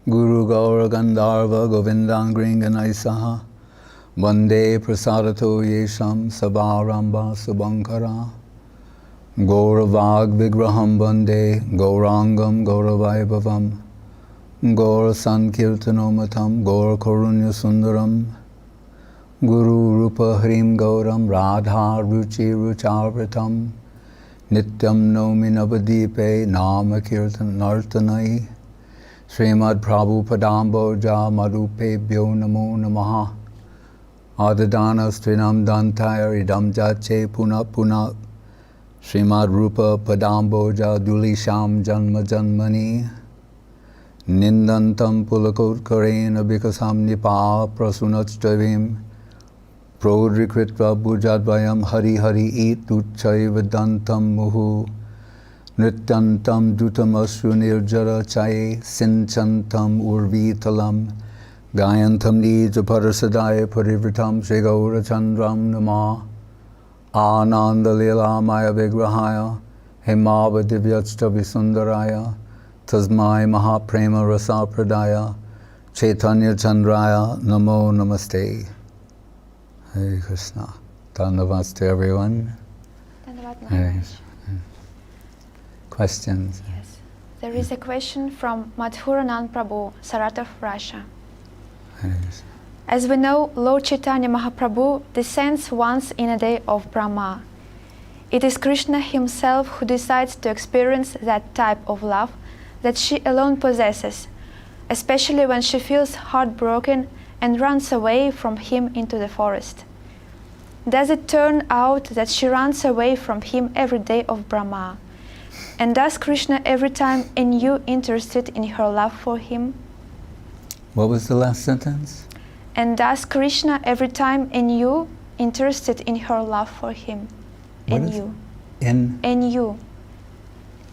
Guru Gaura Gandharva Govindam Gringanaisaha Vande Prasadato Yesham Sabaramba Subankara Gauravag Vigraham Vande Gaurangam Gauravaibavam Gaur Sankirtanomatam Gaur Karunya Sundaram Guru Rupa Hrim Gauram Radha Ruchi Rucharvatam Nityam Nomi Navadipe Nama Kirtan Nartanai Srimad Prabhupadamboja Marupe Bhyo Namo Namaha Adadana Strinam Dantaya Idam Jache Puna Puna Srimad Rupa Padamboja Dulisham Janma Janmani Nindantam Pulakot Karena Bikasam Nipa Prasunatstavim Prodrikritva Bujadvayam Hari Hari It Duchai Vedantam Muhu Nrityantam Dutam Asru Nirjara Chaye Sinchantam Urvitalam Gayantam Nija Parasadaya Parivritam Shri Gaura Chandram Nama Ananda Lila Maya Vigrahaya Hemava Divyachta Visundaraya Tasmai Mahaprema Rasa Pradaya Chaitanya Chandraya Namo Namaste. Hare Krishna. Dhanavad to everyone. Questions? Yes. There is a question from Madhuranand Prabhu, Saratov, Russia. As we know, Lord Chaitanya Mahaprabhu descends once in a day of Brahma. It is Krishna himself who decides to experience that type of love that she alone possesses, especially when she feels heartbroken and runs away from him into the forest. Does it turn out that she runs away from him every day of Brahma? And does Krishna every time anew interested in her love for him? What was the last sentence? And does Krishna every time anew interested in her love for him? Anew. Anew.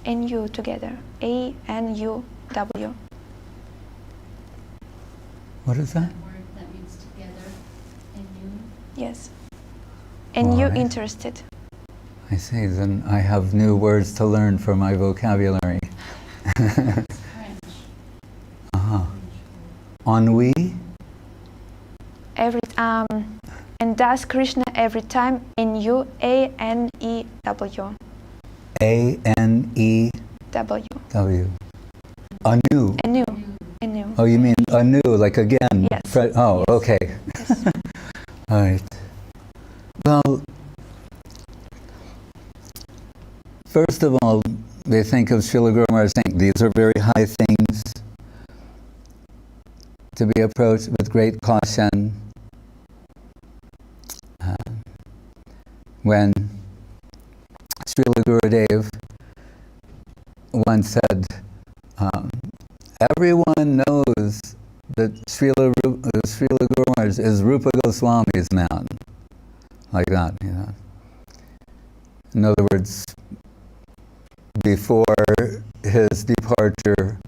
Anew together. A-N-U-W. What is that? That word that means together. Anew. Yes. Anew Right. interested. I see, then I have new words to learn for my vocabulary. It's French. Uh-huh. Ennui? And does Krishna every time anew, A-N-E-W. A-N-E-W. W. Anew. Anew. Anew. Oh, you mean anew, like again? Yes. Oh, Yes. okay. Yes. All right. Well, first of all, they think of Srila Guru Maharaj saying these are very high things to be approached with great caution. When Srila Gurudev once said, everyone knows that Srila Guru Maharaj is Rupa Goswami's man. Like that, you know. In other words, before his departure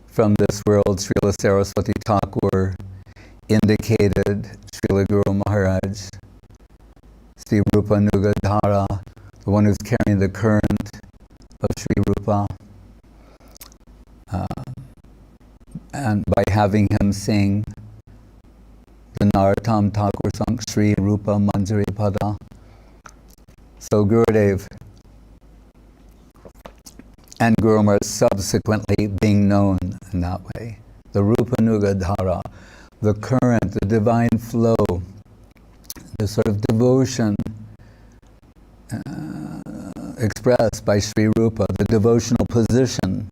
from this world, Srila Saraswati Thakur indicated Srila Guru Maharaj, Sri Rupa Nugadhara, the one who's carrying the current of Sri Rupa, and by having him sing the Narottam Thakur song, Sri Rupa Manjari Pada. So Gurudev and Guru Maharaj subsequently being known in that way. The Rupa Nugadhara, the current, the divine flow, the sort of devotion expressed by Sri Rupa, the devotional position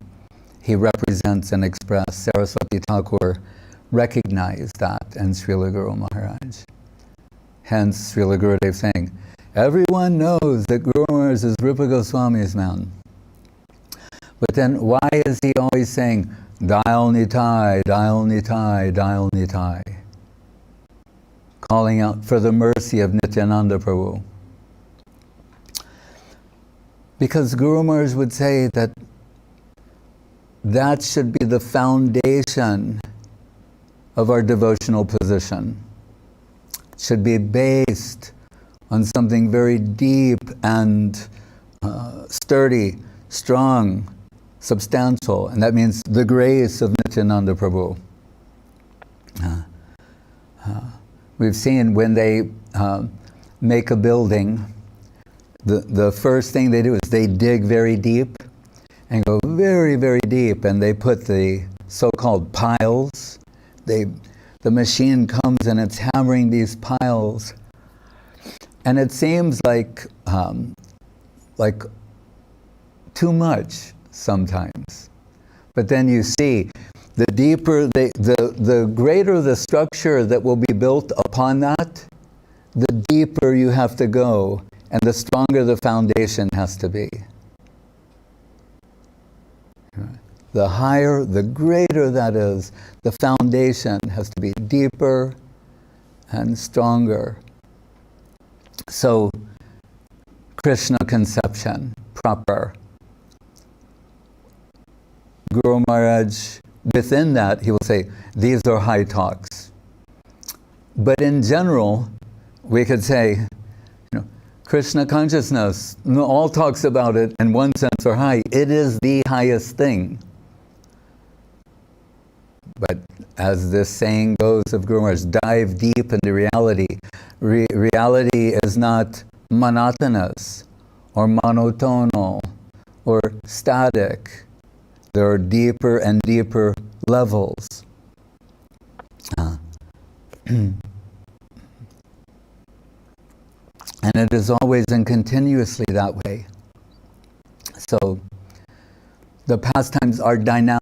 he represents and expressed. Saraswati Thakur recognized that in Srila Guru Maharaj. Hence Srila Gurudev saying, everyone knows that Guru Maharaj is Rupa Goswami's man. But then why is he always saying, Dial Nitai, Dial Nitai, Dial Nitai? Calling out for the mercy of Nityananda Prabhu. Because Guru Maharaj would say that that should be the foundation of our devotional position. It should be based on something very deep and sturdy, strong, substantial, and that means the grace of Nityananda Prabhu. We've seen when they make a building, the first thing they do is they dig very deep and go very, very deep, and they put the so-called piles. The machine comes and it's hammering these piles, and it seems like too much sometimes. But then you see, the deeper, the greater the structure that will be built upon that, the deeper you have to go, and the stronger the foundation has to be. The higher, the greater that is, the foundation has to be deeper and stronger. So, Krishna conception, proper. Guru Maharaj, within that, he will say, these are high talks. But in general, we could say, Krishna consciousness, all talks about it in one sense are high. It is the highest thing. But as this saying goes of Guru Maharaj, dive deep into reality. Reality is not monotonous or monotonal or static. There are deeper and deeper levels. And it is always and continuously that way. So, the pastimes are dynamic.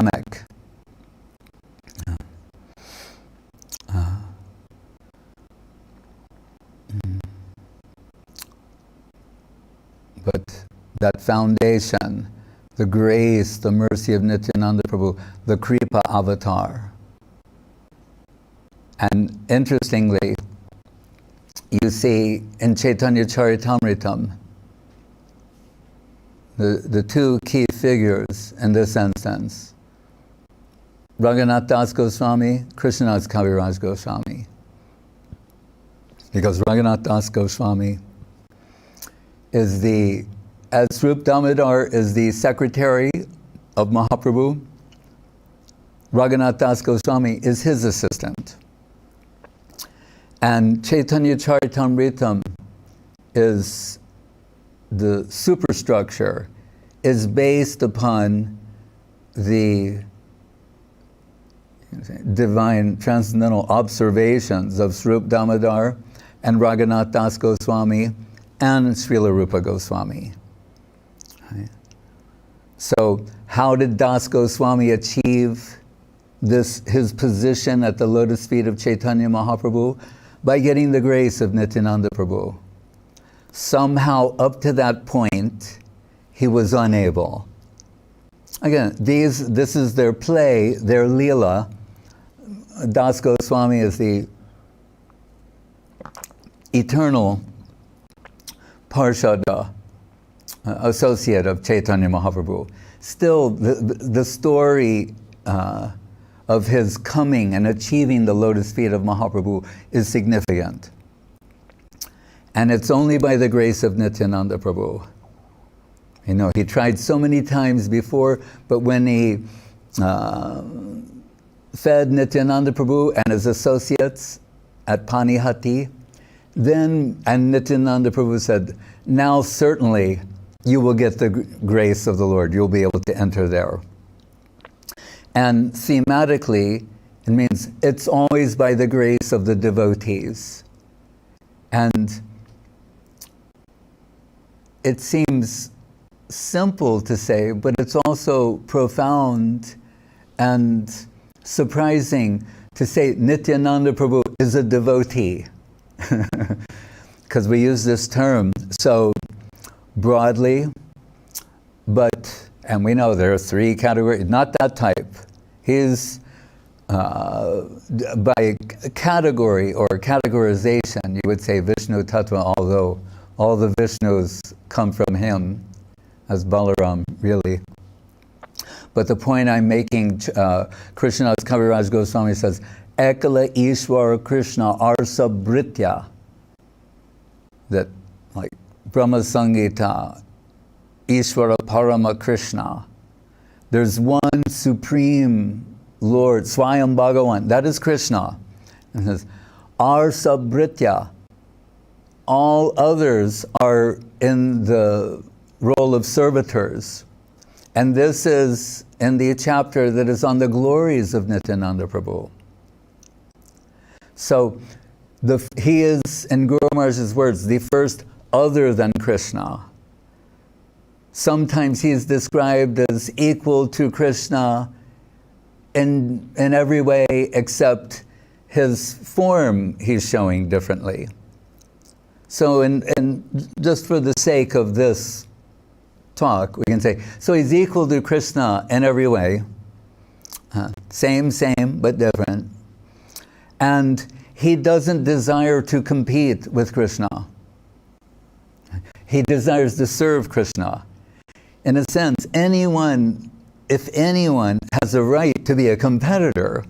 But that foundation, the grace, the mercy of Nityananda Prabhu, the Kripa avatar. And interestingly, you see in Chaitanya Charitamritam, the two key figures in this instance, Raghunath Das Goswami, Krishnadas Kaviraj Goswami. Because Raghunath Das Goswami is as Rup Damodar is the secretary of Mahaprabhu, Raghunath Das Goswami is his assistant. And Chaitanya Charitamritam is the superstructure, is based upon the divine transcendental observations of Srup Damodar and Raghunath Das Goswami and Srila Rupa Goswami. Right. So how did Das Goswami achieve his position at the lotus feet of Chaitanya Mahaprabhu? By getting the grace of Nityananda Prabhu. Somehow up to that point, he was unable. Again, this is their play, their lila. Das Goswami is the eternal Parshada, associate of Chaitanya Mahaprabhu. Still, the story of his coming and achieving the lotus feet of Mahaprabhu is significant. And it's only by the grace of Nityananda Prabhu. He tried so many times before, but when he fed Nityananda Prabhu and his associates at Panihati, and Nityananda Prabhu said, now certainly you will get the grace of the Lord. You'll be able to enter there. And thematically, it means it's always by the grace of the devotees. And it seems simple to say, but it's also profound and surprising to say Nityananda Prabhu is a devotee. Because we use this term so broadly, and we know there are three categories, not that type. He's, by category or categorization, you would say Vishnu Tattva, although all the Vishnus come from him, as Balaram, really. But the point I'm making, Krishnadas Kaviraj Goswami says, Ekala Ishwara Krishna Arsa Britya, that like Brahma Sangita, Ishvara Parama Krishna, There's one supreme Lord, Swayam Bhagavan, that is Krishna. And says, Ar Sabritya, all others are in the role of servitors. And this is in the chapter that is on the glories of Nityananda Prabhu. So he is, in Guru Maharaj's words, the first other than Krishna. Sometimes he is described as equal to Krishna in every way except his form he's showing differently. So just for the sake of this talk, we can say, so he's equal to Krishna in every way. Same, but different. And he doesn't desire to compete with Krishna. He desires to serve Krishna. In a sense, if anyone has a right to be a competitor,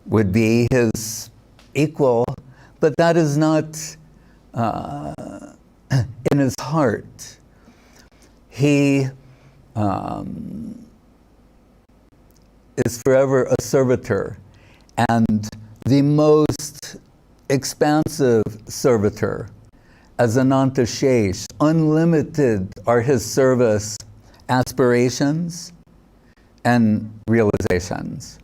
would be his equal, but that is not in his heart. He is forever a servitor, and the most expansive servitor, as Ananta Shesh. Unlimited are his service aspirations and realizations.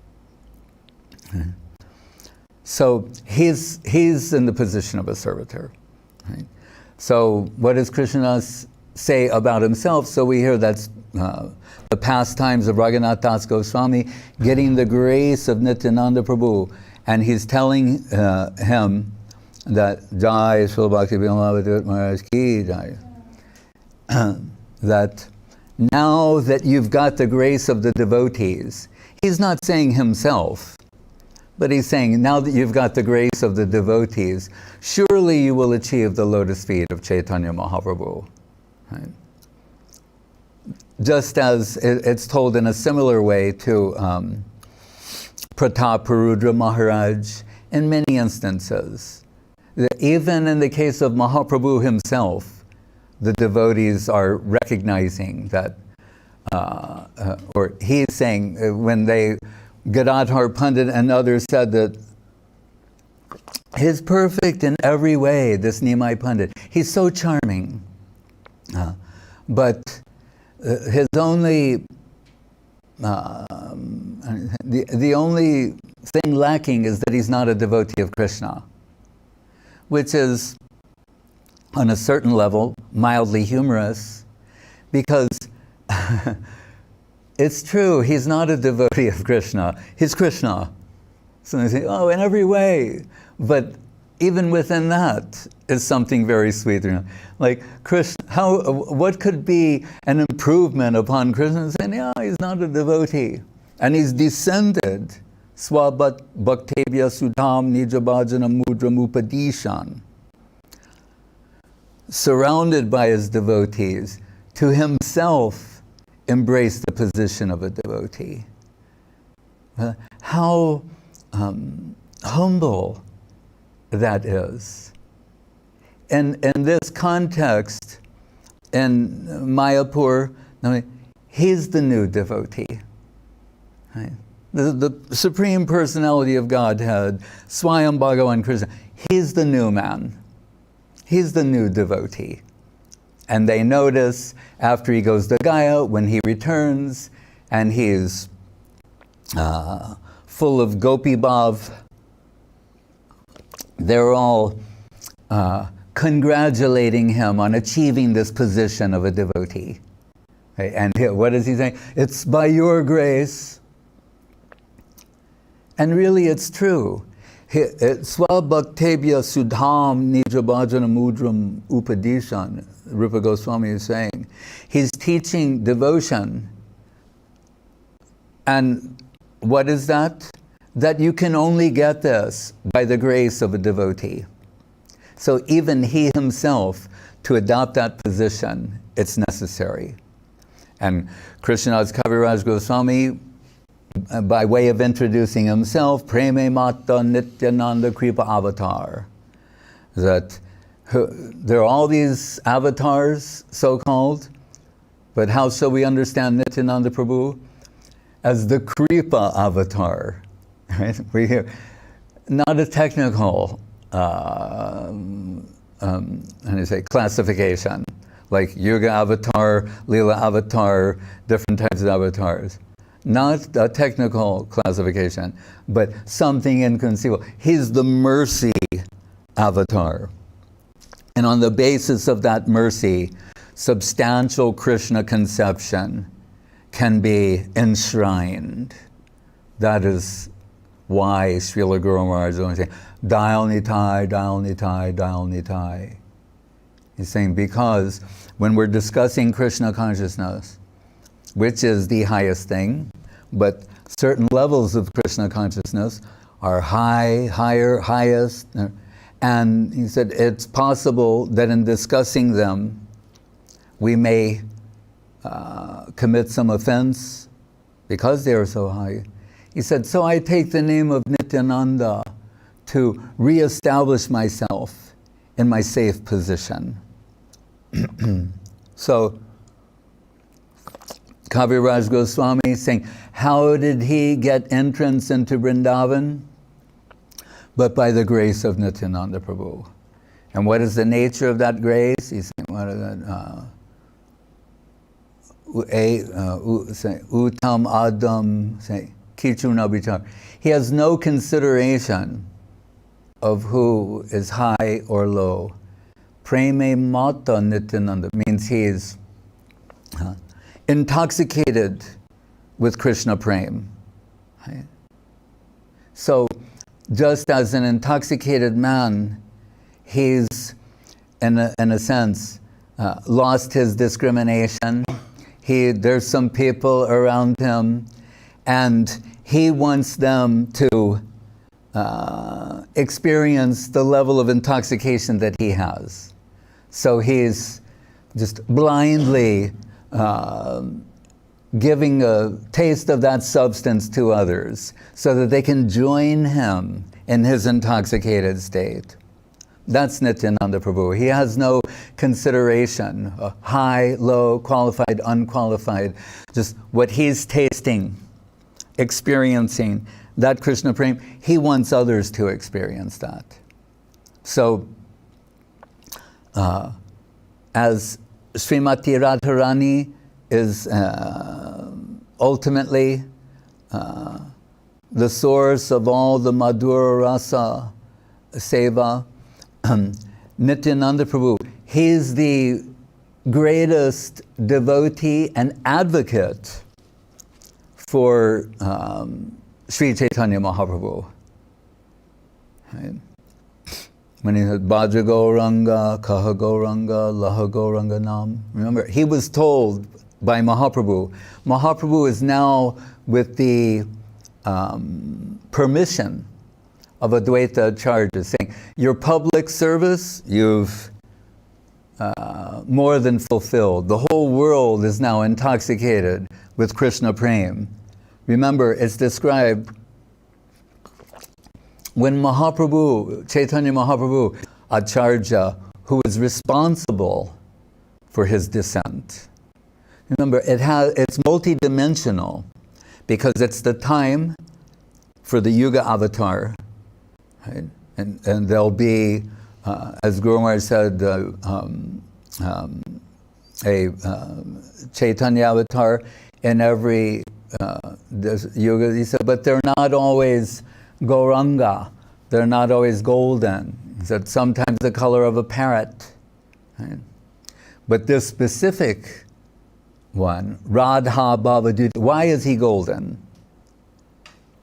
So he's in the position of a servitor. Right? So what does Krishna say about himself? So we hear that's the pastimes of Raghunath Das Goswami, getting the grace of Nityananda Prabhu. And he's telling him that Jai Srila Bhakti Vinod Maharaj Ki Jai, that now that you've got the grace of the devotees, he's not saying himself, but he's saying, now that you've got the grace of the devotees, surely you will achieve the lotus feet of Chaitanya Mahaprabhu. Right? Just as it's told in a similar way to Pratap Rudra Maharaj in many instances. Even in the case of Mahaprabhu himself, the devotees are recognizing that, or he's saying, when Gadadhar Pandit and others said that he's perfect in every way, this Nimai Pandit. He's so charming. But his only, the only thing lacking is that he's not a devotee of Krishna, which is, on a certain level, mildly humorous, because it's true, he's not a devotee of Krishna. He's Krishna. So they say, oh, in every way. But even within that is something very sweet. Like, Krishna, what could be an improvement upon Krishna? Saying, yeah, he's not a devotee. And he's descended. Swabhaktevya sudham nijabhajana mudram upadishan. Surrounded by his devotees, to himself embrace the position of a devotee. How humble that is. And in this context, in Mayapur, he's the new devotee. Right? The Supreme Personality of Godhead, Swayam Bhagavan Krishna, he's the new man. He's the new devotee. And they notice after he goes to Gaya, when he returns, and he's full of gopi bhav, they're all congratulating him on achieving this position of a devotee. Right? And what is he saying? It's by your grace. And really it's true. Swabhaktebhya sudham nijabhajana mudram upadishan, Rupa Goswami is saying. He's teaching devotion. And what is that? That you can only get this by the grace of a devotee. So even he himself, to adopt that position, it's necessary. And Krishnadas Kaviraj Goswami, by way of introducing himself, Preme Mata Nityananda Kripa Avatar, that there are all these avatars, so-called, But how shall we understand Nityananda Prabhu? As the Kripa avatar, right? We hear, not a technical, how do you say, classification, like Yuga avatar, Leela avatar, different types of avatars. Not a technical classification, but something inconceivable. He's the mercy avatar. And on the basis of that mercy, substantial Krishna conception can be enshrined. That is why Srila Guru Maharaj is only saying, Dial Nitai, Dial Nitai, Dial Nitai. He's saying because when we're discussing Krishna consciousness, which is the highest thing, but certain levels of Krishna consciousness are high, higher, highest. And he said it's possible that in discussing them, we may commit some offense because they are so high. He said, so I take the name of Nityananda to reestablish myself in my safe position. So, Kaviraj Goswami is saying, how did he get entrance into Vrindavan? But by the grace of Nityananda Prabhu. And what is the nature of that grace? He's saying, what is that? Uttam Adam, say, Kichuna Vichar. He has no consideration of who is high or low. Preme Mata Nityananda means he is intoxicated with Krishna Prem. Right? So, just as an intoxicated man, he's, in a sense, lost his discrimination. There's some people around him, and he wants them to experience the level of intoxication that he has. So he's just blindly giving a taste of that substance to others so that they can join him in his intoxicated state. That's Nityananda Prabhu. He has no consideration, high, low, qualified, unqualified, just what he's tasting, experiencing, that Krishna Prem, he wants others to experience that. So, as Srimati Radharani is ultimately the source of all the Madhura Rasa Seva, Nityananda Prabhu, he's the greatest devotee and advocate for Sri Chaitanya Mahaprabhu. Right? When he said, Bhaja Gauranga, Kaha Gauranga, Laha Gauranga Nam. Remember, he was told by Mahaprabhu. Mahaprabhu is now with the permission of Advaita Acharya, saying, your public service, you've more than fulfilled. The whole world is now intoxicated with Krishna Prem. Remember, it's described when Mahaprabhu, Chaitanya Mahaprabhu, Acharya, who was responsible for his descent. Remember, it's multidimensional because it's the time for the Yuga avatar. Right? And there'll be, as Guru Maharaj said, a Chaitanya avatar in every Yuga. He said, but they're not always Gauranga. They're not always golden. He said, sometimes the color of a parrot. Right? But this specific one, Radha Bhavaduta, why is he golden?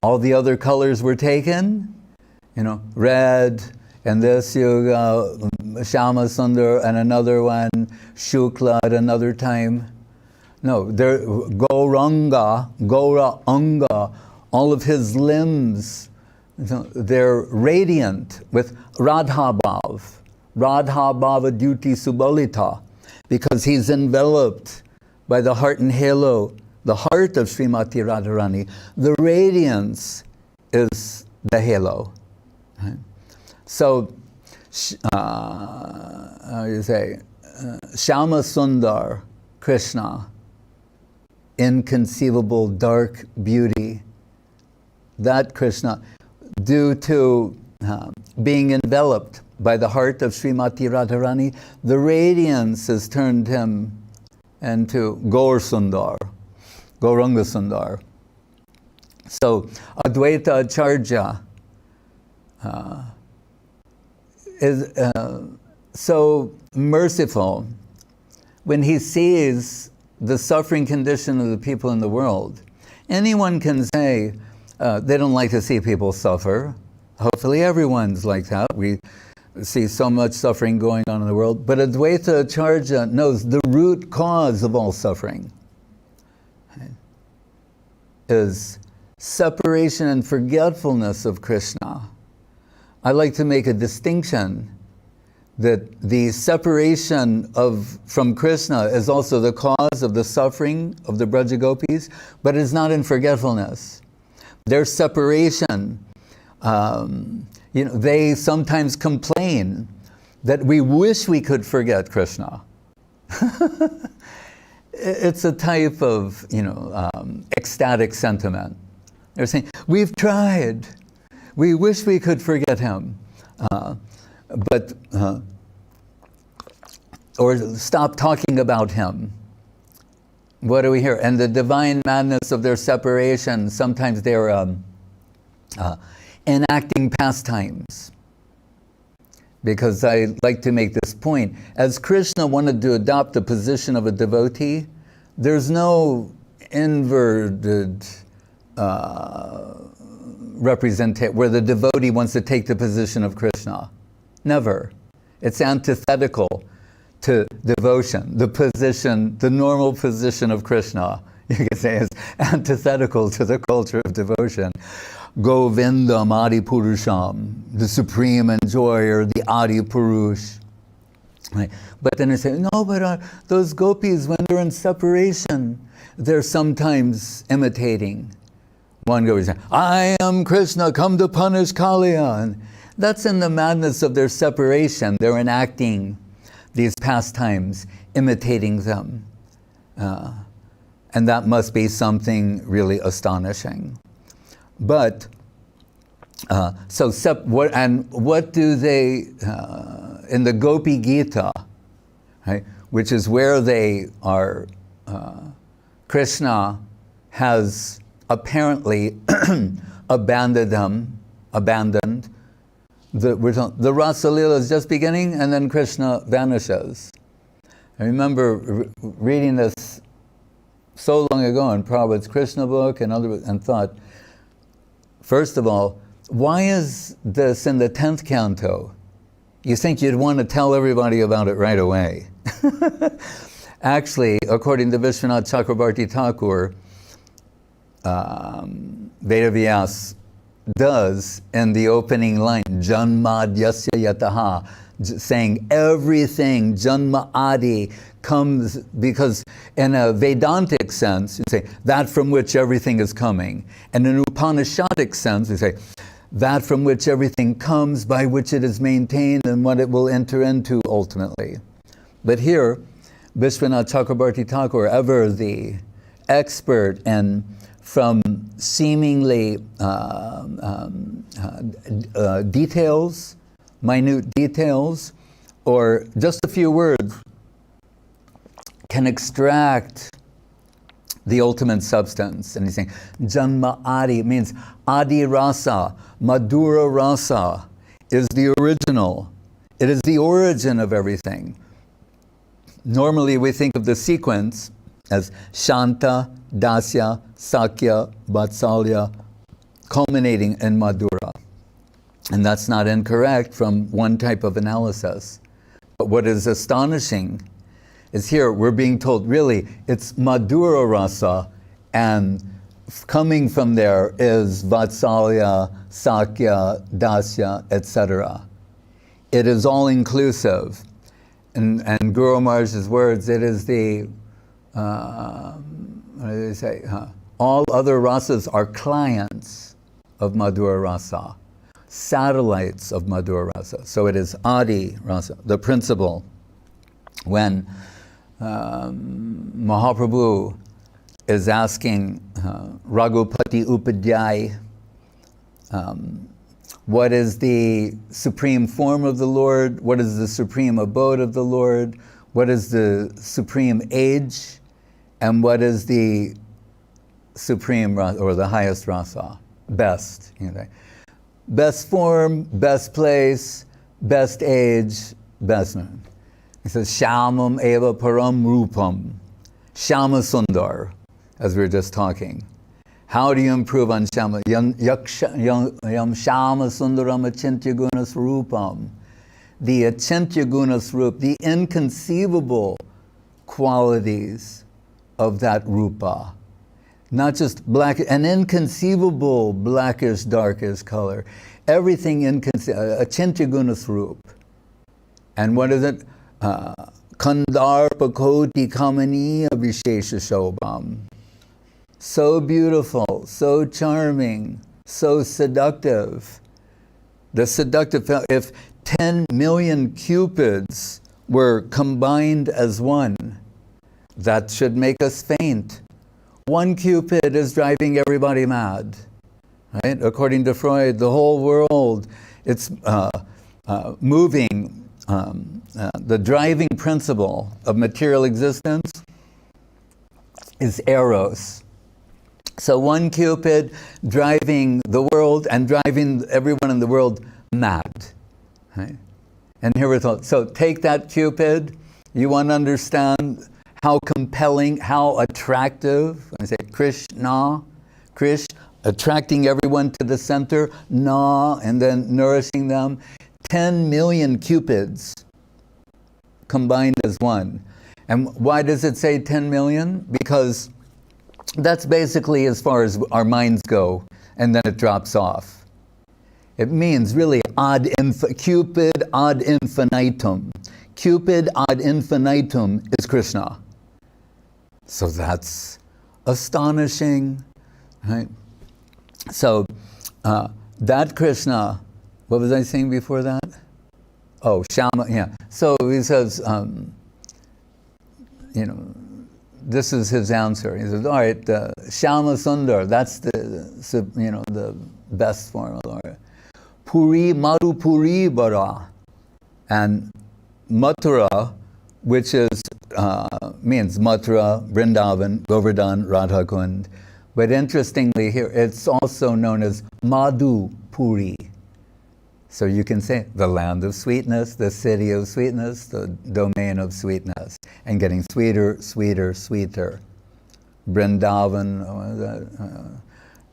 All the other colors were taken, red, and this Yuga, Shama Sundar, and another one, Shukla at another time. No, they're Gauranga, Gaura Anga, all of his limbs, they're radiant with Radha Bhav, Radha Bhava Duty Subalita, because he's enveloped by the heart and halo, the heart of Srimati Radharani. The radiance is the halo. Right? So, how do you say, Shama Sundar Krishna, inconceivable dark beauty. That Krishna, due to being enveloped by the heart of Srimati Radharani, the radiance has turned him into Gaur Sundar, Gauranga Sundar. So Advaita Acharya is so merciful when he sees the suffering condition of the people in the world. Anyone can say they don't like to see people suffer. Hopefully everyone's like that. We see so much suffering going on in the world. But Advaita Acharya knows the root cause of all suffering is separation and forgetfulness of Krishna. I like to make a distinction that the separation from Krishna is also the cause of the suffering of the Braja Gopis, but it's not in forgetfulness. Their separation, they sometimes complain that we wish we could forget Krishna. It's a type of, ecstatic sentiment. They're saying, we've tried. We wish we could forget him. Or stop talking about him. What do we hear? And the divine madness of their separation, sometimes they're enacting pastimes. Because I like to make this point. As Krishna wanted to adopt the position of a devotee, there's no inverted representation where the devotee wants to take the position of Krishna. Never. It's antithetical to devotion. The normal position of Krishna, you can say, is antithetical to the culture of devotion. Govindam Adi Purusham, the supreme enjoyer, the Adi Purush. Right? But then they say, no, but those gopis, when they're in separation, they're sometimes imitating. One goes, I am Krishna, come to punish Kaliya. And that's in the madness of their separation. They're enacting these pastimes, imitating them. And that must be something really astonishing. But, what do they, in the Gopi Gita, right, which is where they are, Krishna has apparently abandoned them, the Rasa Lila is just beginning and then Krishna vanishes. I remember reading this so long ago in Prabhupada's Krishna book and thought, first of all, why is this in the 10th canto? You think you'd want to tell everybody about it right away. Actually, according to Vishwanath Chakrabarti Thakur, Vedavyas does in the opening line, Janmad Yasya Yataha, saying everything, Janma Adi, comes because in a Vedantic sense, you say that from which everything is coming. And in an Upanishadic sense, you say that from which everything comes, by which it is maintained, and what it will enter into ultimately. But here, Vishwanath Chakrabarti Thakur, ever the expert and from seemingly details, minute details, or just a few words, can extract the ultimate substance. And he's saying, Janma Adi means Adi Rasa, Madhura Rasa is the original. It is the origin of everything. Normally we think of the sequence as Shanta, Dasya, Sakya, Vatsalya, culminating in Madhura. And that's not incorrect from one type of analysis. But what is astonishing is here we're being told, really, it's Madhura Rasa, and coming from there is Vatsalya, Sakya, Dasya, etc. It is all inclusive. And Guru Maharaj's words, it is the, what do they say? All other rasas are clients of Madhura Rasa, satellites of Madhura Rasa. So it is Adi Rasa, the principle. When Mahaprabhu is asking Raghupati Upadhyay, what is the supreme form of the Lord? What is the supreme abode of the Lord? What is the supreme age? And what is the supreme or the highest rasa? Best. Best form, best place, best age, best. He says, Shamam eva param rupam. Shama Sundar, as we were just talking. How do you improve on Shama? Yam Shama Sundaram Achintya Gunas Rupam. The Achintya Gunas Rup, the inconceivable qualities of that Rupa. Not just black, an inconceivable blackish, darkish color. Everything inconceivable, Achintya Gunas Rup. And what is it? Kandar Pakoti Kamaniya Vishesha Shobham. So beautiful, so charming, so seductive. The seductive, if 10 million cupids were combined as one, that should make us faint. One cupid is driving everybody mad, right? According to Freud, the whole world, it's moving. The driving principle of material existence is eros. So one cupid driving the world and driving everyone in the world mad. Right? And here we're told, so take that cupid, you want to understand how compelling, how attractive, when I say Krishna, Krish, attracting everyone to the center, na, and then nourishing them. 10 million cupids combined as one. And why does it say 10 million? Because that's basically as far as our minds go, and then it drops off. It means really Cupid ad infinitum. Cupid ad infinitum is Krishna. So that's astonishing, right? So that Krishna, what was I saying before that? Oh, Shama, yeah. So he says, this is his answer. He says, all right, Shama Sundar, that's the best form of Lord. Puri Maru Puri Bara. And Mathura, which means Mathura, Vrindavan, Govardhan, Radhakund. But interestingly here, it's also known as Madhu Puri. So you can say the land of sweetness, the city of sweetness, the domain of sweetness, and getting sweeter, sweeter, sweeter. Vrindavan,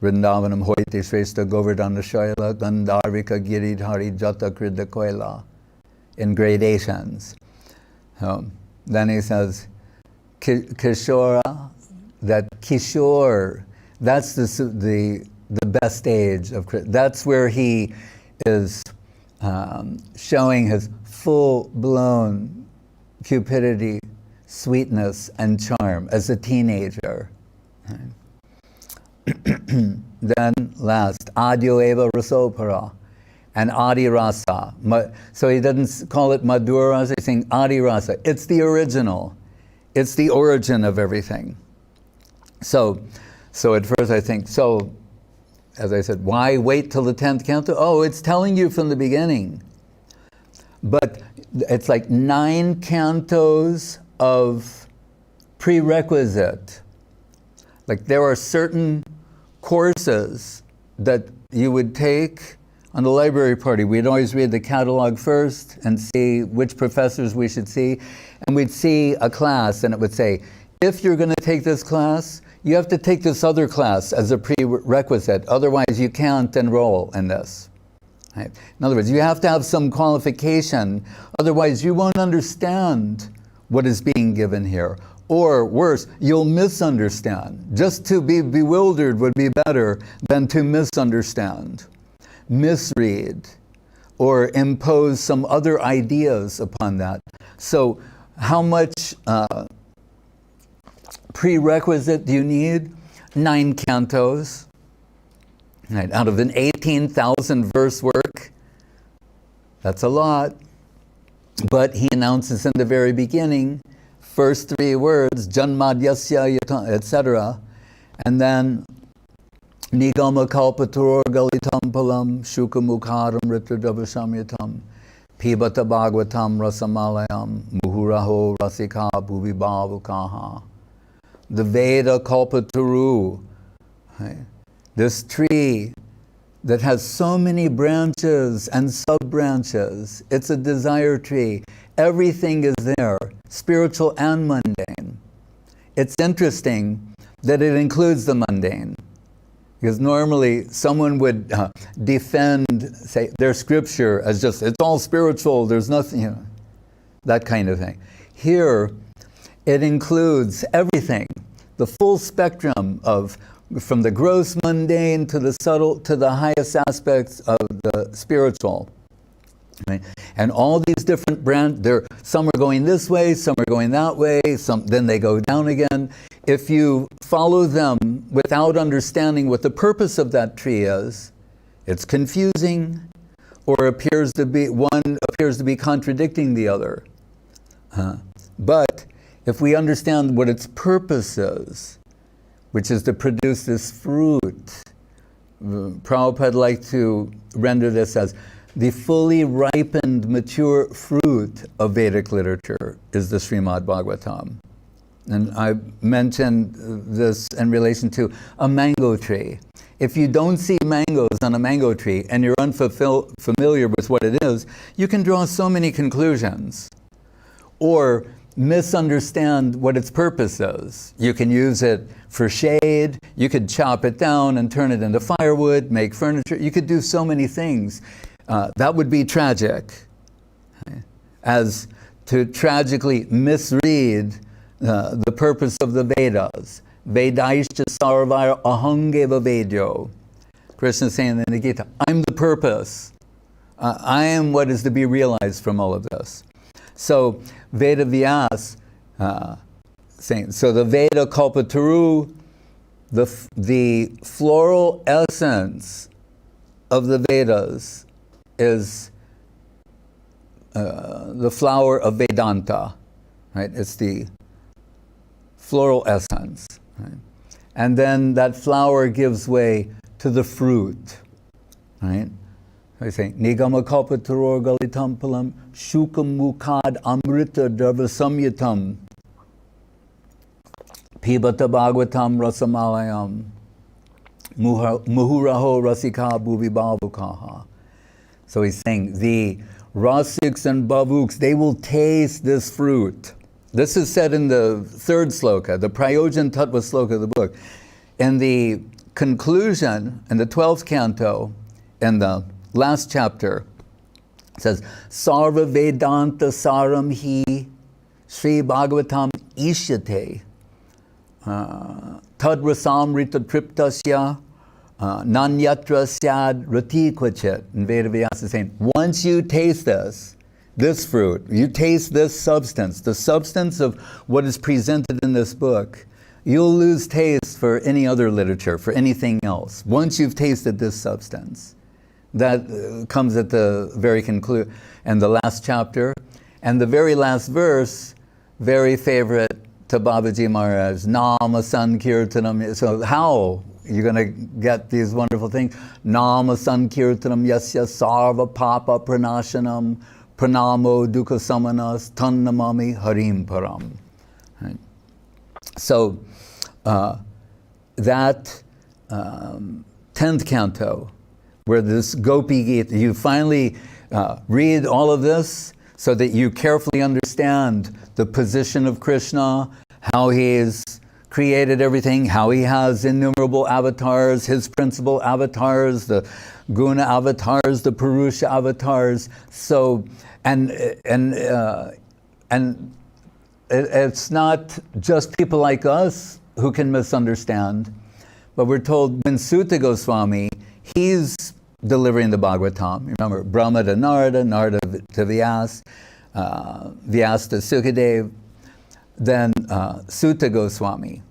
Vrindavanam hoiti shrestha govardhana shaila gandharvika giridhari jata krida koila, in gradations. Then he says, Kishora, that Kishore, that's the best age of Krishna. That's where he is showing his full-blown cupidity, sweetness, and charm as a teenager. Then last, Adyo eva rasopara, and Adi rasa. So he doesn't call it Madhura rasa, he's saying Adi rasa. It's the original. It's the origin of everything. So at first I think, as I said, why wait till the 10th canto? Oh, it's telling you from the beginning. But it's like 9 cantos of prerequisite. Like there are certain courses that you would take on the library party. We'd always read the catalog first and see which professors we should see. And we'd see a class and it would say, if you're going to take this class, you have to take this other class as a prerequisite. Otherwise, you can't enroll in this. Right? In other words, you have to have some qualification. Otherwise, you won't understand what is being given here. Or worse, you'll misunderstand. Just to be bewildered would be better than to misunderstand, misread, or impose some other ideas upon that. So how much prerequisite do you need? 9 cantos, right, out of an 18,000 verse work. That's a lot. But he announces in the very beginning, first 3 words, Janmadyasya yata, etc., And then Nigama kalpaturor galitam palam shukamukharam ritradavasamyatam pibata bhagavatam rasamalayam muhuraho rasika bhuvi bhavukaha. The Veda kalpaturu, right? This tree that has so many branches and sub-branches. It's a desire tree. Everything is there, spiritual and mundane. It's interesting that it includes the mundane. Because normally someone would defend, say, their scripture as just, it's all spiritual, there's nothing, that kind of thing. Here, it includes everything, the full spectrum of, from the gross mundane to the subtle, to the highest aspects of the spiritual. Right? And all these different branches, some are going this way, some are going that way, then they go down again. If you follow them without understanding what the purpose of that tree is, it's confusing, or one appears to be contradicting the other. But if we understand what its purpose is, which is to produce this fruit, Prabhupada liked to render this as the fully ripened, mature fruit of Vedic literature is the Srimad Bhagavatam. And I mentioned this in relation to a mango tree. If you don't see mangoes on a mango tree and you're unfamiliar with what it is, you can draw so many conclusions or misunderstand what its purpose is. You can use it for shade, you could chop it down and turn it into firewood, make furniture, you could do so many things. That would be tragic, as to tragically misread the purpose of the Vedas. Vedaishcha sarvara ahangeva vedyo. Krishna is saying in the Gita, I'm the purpose. I am what is to be realized from all of this. So Veda Vyas, saying, so the Veda Kalpataru, the floral essence of the Vedas is the flower of Vedanta, right? It's the floral essence, right? And then that flower gives way to the fruit, right? I say, Nigama kalpataror galitam palam shukam mukad amrita dravasamyatam pibata bhagavatam rasamalayam muhuraho rasika bhuvi bhavukaha. So he's saying the rasiks and bavuks, they will taste this fruit. This is said in the third sloka, the Prayojan Tattva sloka of the book. In the conclusion, in the 12th canto, in the last chapter, it says, Sarva Vedanta Saram Hi Sri Bhagavatam Ishyate Tadrasam Rita Triptasya Nanyatra Syad Rati Kvachit. And Veda Vyasa is saying, once you taste this fruit, you taste this substance, the substance of what is presented in this book, you'll lose taste for any other literature, for anything else. Once you've tasted this substance. That comes at the very conclusion, and the last chapter. And the very last verse, very favorite to Babaji Maharaj, Nama Sankirtanam. So how you're going to get these wonderful things? Nama Sankirtanam Yasya Sarva Papa Pranashanam Pranamo Dukkha Samanas Tannamami Harim Param. Right? So that 10th canto, where this Gopi Gita, you finally read all of this so that you carefully understand the position of Krishna, how he has created everything, how he has innumerable avatars, his principal avatars, the guna avatars, the purusha avatars. So, and it's not just people like us who can misunderstand, but we're told when Sutta Goswami, he's delivering the Bhagavatam. Remember, Brahma to Narada, Narada to Vyas, Vyas to Sukadev, then Sutta Goswami.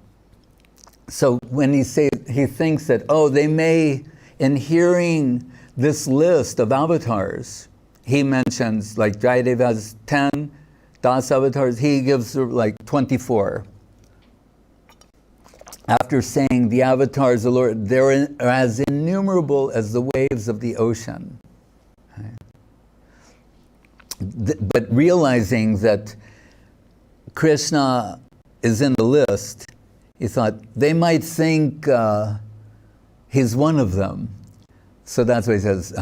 So when he thinks that, they may, in hearing this list of avatars, he mentions, like Jayadev has 10, Das avatars, he gives like 24. after saying the avatars of the Lord, they're as innumerable as the waves of the ocean. Right? But realizing that Krishna is in the list, he thought they might think he's one of them. So that's what he says,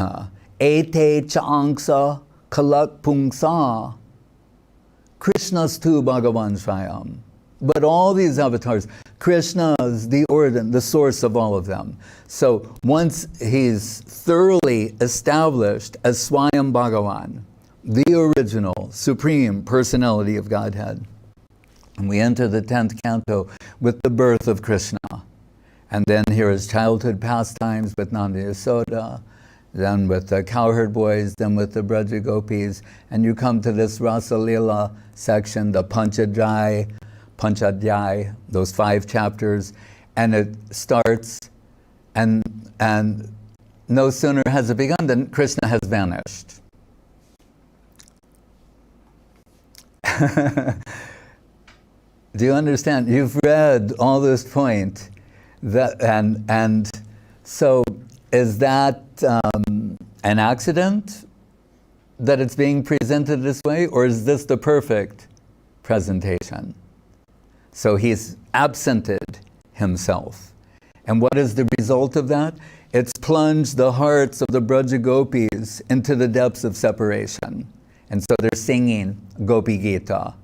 Ete changsa kalak pungsa Krishna's tu Bhagavan Swayam. But all these avatars, Krishna is the origin, the source of all of them. So once he's thoroughly established as Swayam Bhagavan, the original, supreme personality of Godhead, and we enter the 10th canto with the birth of Krishna. And then here is childhood pastimes with Nanda Yasoda, then with the cowherd boys, then with the Braja Gopis, and you come to this Rasa Lila section, the Panchadhyay, those 5 chapters, and it starts, and no sooner has it begun than Krishna has vanished. Do you understand? You've read all this point, that, and so is that an accident that it's being presented this way, or is this the perfect presentation? So he's absented himself. And what is the result of that? It's plunged the hearts of the Braja Gopis into the depths of separation. And so they're singing Gopi Gita.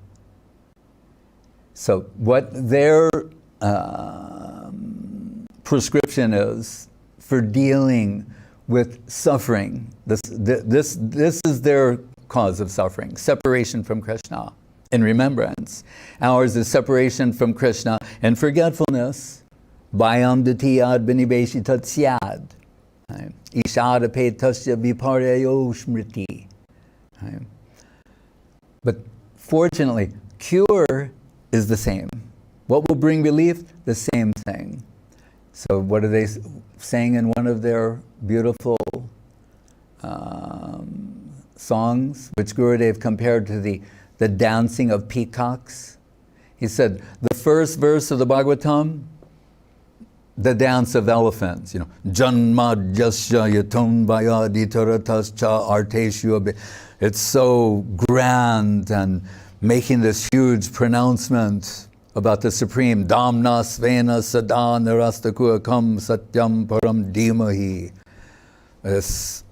So what their prescription is for dealing with suffering, this is their cause of suffering, separation from Krishna in remembrance. Ours is separation from Krishna and forgetfulness. Bhayam datiyad binibeshitat syad. Ishadape tasya viparyayo smriti. But fortunately, cure is the same. What will bring relief? The same thing. So what are they saying in one of their beautiful songs, which Gurudev compared to the dancing of peacocks? He said, the first verse of the Bhagavatam, the dance of elephants, Janma jasya yaton vayadi taratascha arteshu. It's so grand and making this huge pronouncement about the Supreme, Damna Svena Sada Narastakua Satyam Param Dhimahi. This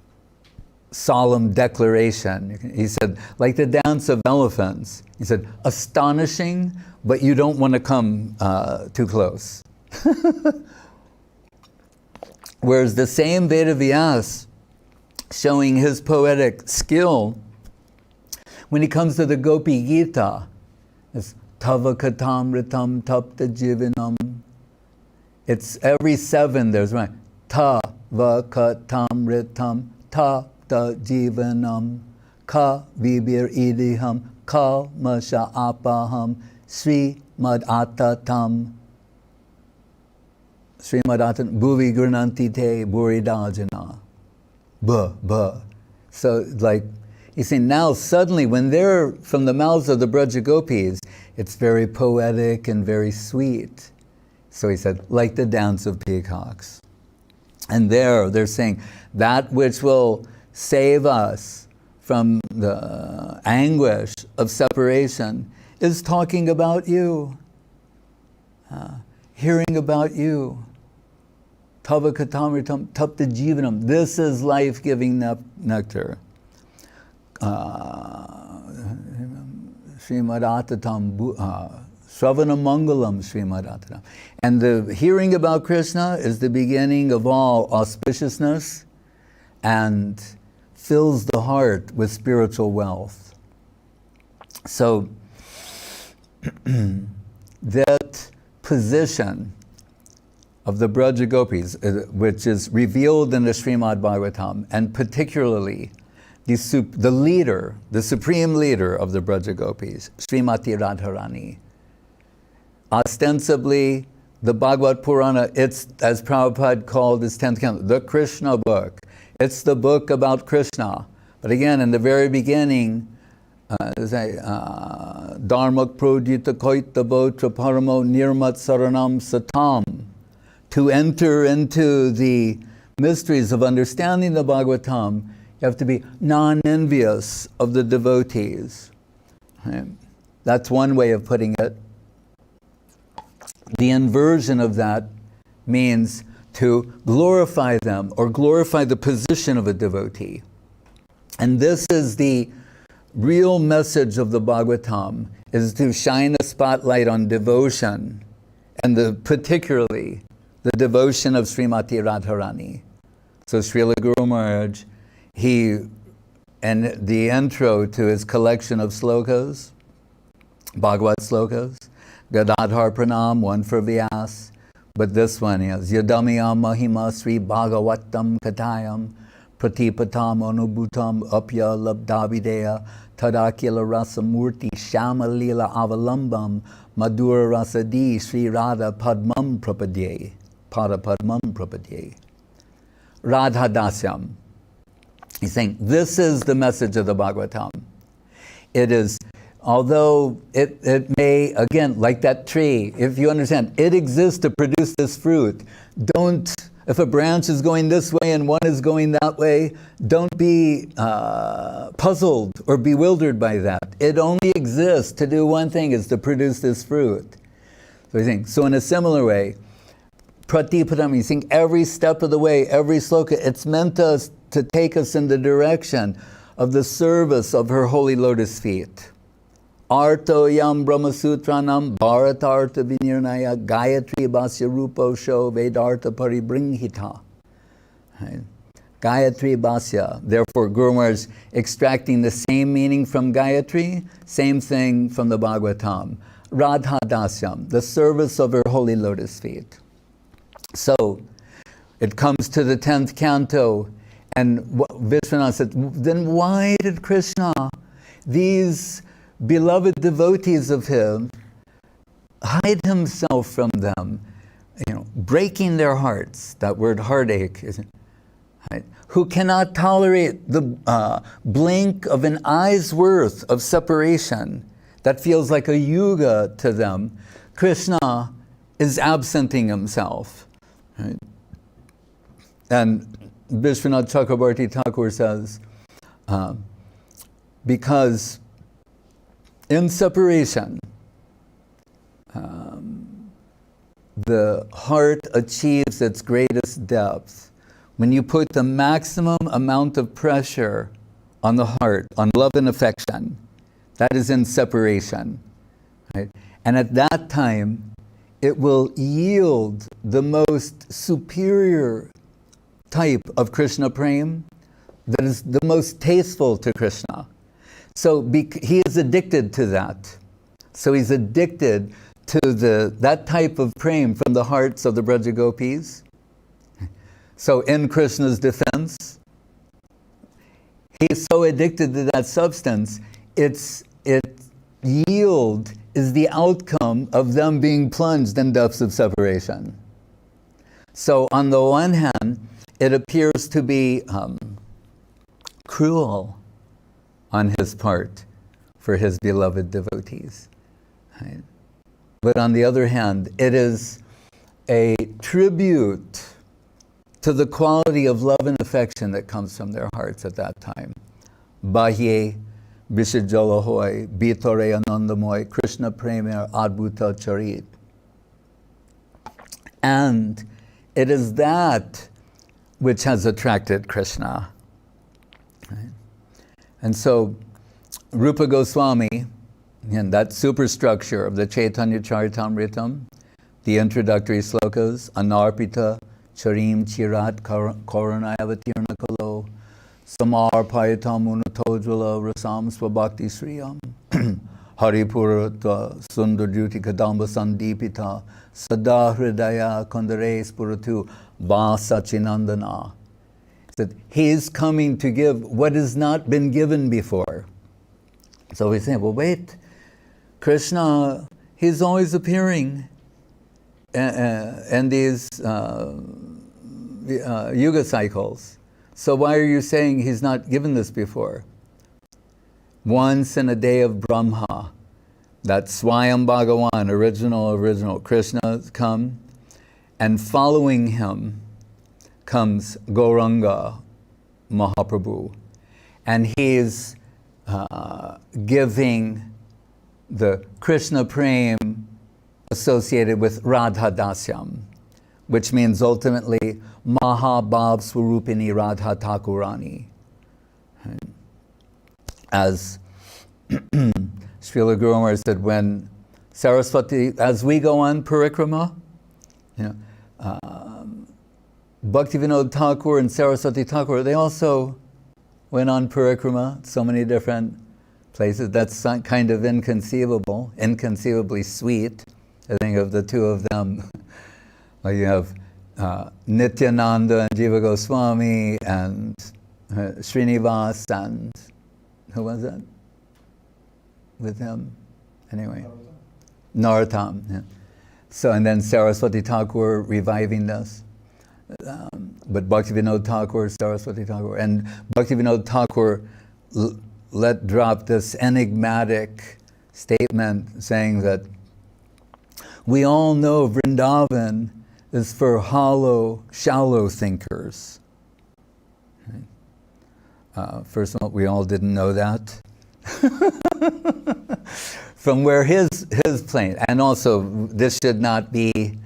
solemn declaration. He said, like the dance of elephants. He said, astonishing, but you don't want to come too close. Whereas the same Vedavyas, showing his poetic skill, when he comes to the Gopi Gita, it's Tava Katam Ritam Tapta Jivanam. It's every 7 there's right. Tava Katam Ritam Tapta Jivanam Ka Vibir Idiham Ka Masha Apaham Sri Madatatam Sri Madatan Bhuvi Gurnanti Te Buridajana. So like, you see, now suddenly when they're from the mouths of the Braja Gopis, it's very poetic and very sweet. So he said, like the dance of peacocks. And there they're saying, that which will save us from the anguish of separation is talking about you, hearing about you. Tava katamritam tapta jivanam. This is life-giving nectar. Srimad-atatam Sravana Mangalam Srimad-atatam. And the hearing about Krishna is the beginning of all auspiciousness and fills the heart with spiritual wealth. So that position of the Braja Gopis, which is revealed in the Srimad Bhagavatam, and particularly the leader, the supreme leader of the Braja Gopis, Srimati Radharani. Ostensibly, the Bhagavad Purana, it's, as Prabhupada called his 10th canto, the Krishna book. It's the book about Krishna. But again, in the very beginning, Dharmak prodita koita botra paramo nirmat saranam satam. To enter into the mysteries of understanding the Bhagavatam, you have to be non-envious of the devotees. Right? That's one way of putting it. The inversion of that means to glorify them or glorify the position of a devotee. And this is the real message of the Bhagavatam, is to shine a spotlight on devotion, and particularly the devotion of Srimati Radharani. So Srila Guru Maharaj, in the intro to his collection of slokas, Bhagavad slokas, Gadadhar Pranam, one for Vyas, but this one is Yadamiyam Mahima Sri Bhagavatam Katayam Pratipatam Anubhutam Apya Labdavideya Tadakila Rasa Murti Shamalila Avalambam Madhura Rasadi Sri Radha Padmam Prapadye Pada Padmam Prapadye Radha Dasyam. He's saying this is the message of the Bhagavatam. It is, although it may, again, like that tree, if you understand, it exists to produce this fruit. If a branch is going this way and one is going that way, don't be puzzled or bewildered by that. It only exists to do one thing, is to produce this fruit. So in a similar way, Pratipadam, you think every step of the way, every sloka, it's meant to take us in the direction of the service of her holy lotus feet. Arto yam brahmasutranam bharatarta vinirnaya gayatri basya rupo sho vedarta paribringhita. Right? Gayatri basya. Therefore, Guru Maharaj is extracting the same meaning from Gayatri, same thing from the Bhagavatam. Radha dasyam, the service of her holy lotus feet. So, it comes to the 10th canto, and Vishwanath said, then why did Krishna, these beloved devotees of him, hide himself from them, breaking their hearts? That word heartache, isn't it? Right? Who cannot tolerate the blink of an eye's worth of separation that feels like a yuga to them. Krishna is absenting himself. Right? And Vishwanath Chakrabarti Thakur says, because in separation, the heart achieves its greatest depth when you put the maximum amount of pressure on the heart, on love and affection. That is in separation. Right? And at that time, it will yield the most superior type of Krishna Prem that is the most tasteful to Krishna. So he is addicted to that. So he's addicted to that type of prem from the hearts of the Braja Gopis. So in Krishna's defense, he is so addicted to that substance, its yield is the outcome of them being plunged in depths of separation. So on the one hand, it appears to be cruel on his part for his beloved devotees. Right? But on the other hand, it is a tribute to the quality of love and affection that comes from their hearts at that time. Bahye Vishajalahoy Bitore Anandamoy Krishna Premer Adbhuta Charit. And it is that which has attracted Krishna. Right? And so, Rupa Goswami, and that superstructure of the Chaitanya Charitamritam, the introductory slokas, Anarpita, Charim Chirat Karanayavatirna Kalo, Samar Payatam Unatojala Rasam Swabhakti Sriyam, Haripurata Sundarjuti Kadamba Sandipita, Sada Hridaya Kandare Spuratu Vasachinandana. That he is coming to give what has not been given before. So we say, well, wait, Krishna, he's always appearing in these yuga cycles. So why are you saying he's not given this before? once in a day of Brahma, that Swayam Bhagavan, original Krishna come, and following him comes Gauranga Mahaprabhu. And he's giving the Krishna Prem associated with Radha Dasyam, which means ultimately Mahabhav Swarupini Radha Thakurani. As Srila Guru Maharaj said, when Saraswati, as we go on parikrama, Bhaktivinoda Thakur and Saraswati Thakur, they also went on parikrama, so many different places. That's kind of inconceivable, inconceivably sweet. I think of the two of them. Like you have Nityananda and Jiva Goswami and Srinivas and who was that with him? Anyway, Narottam. Yeah. So, and then Saraswati Thakur reviving this. But Bhaktivinoda Thakur, Saraswati Thakur, and Bhaktivinoda Thakur let drop this enigmatic statement saying that we all know Vrindavan is for hollow, shallow thinkers. First of all, we all didn't know that. From where his plane, and also this should not be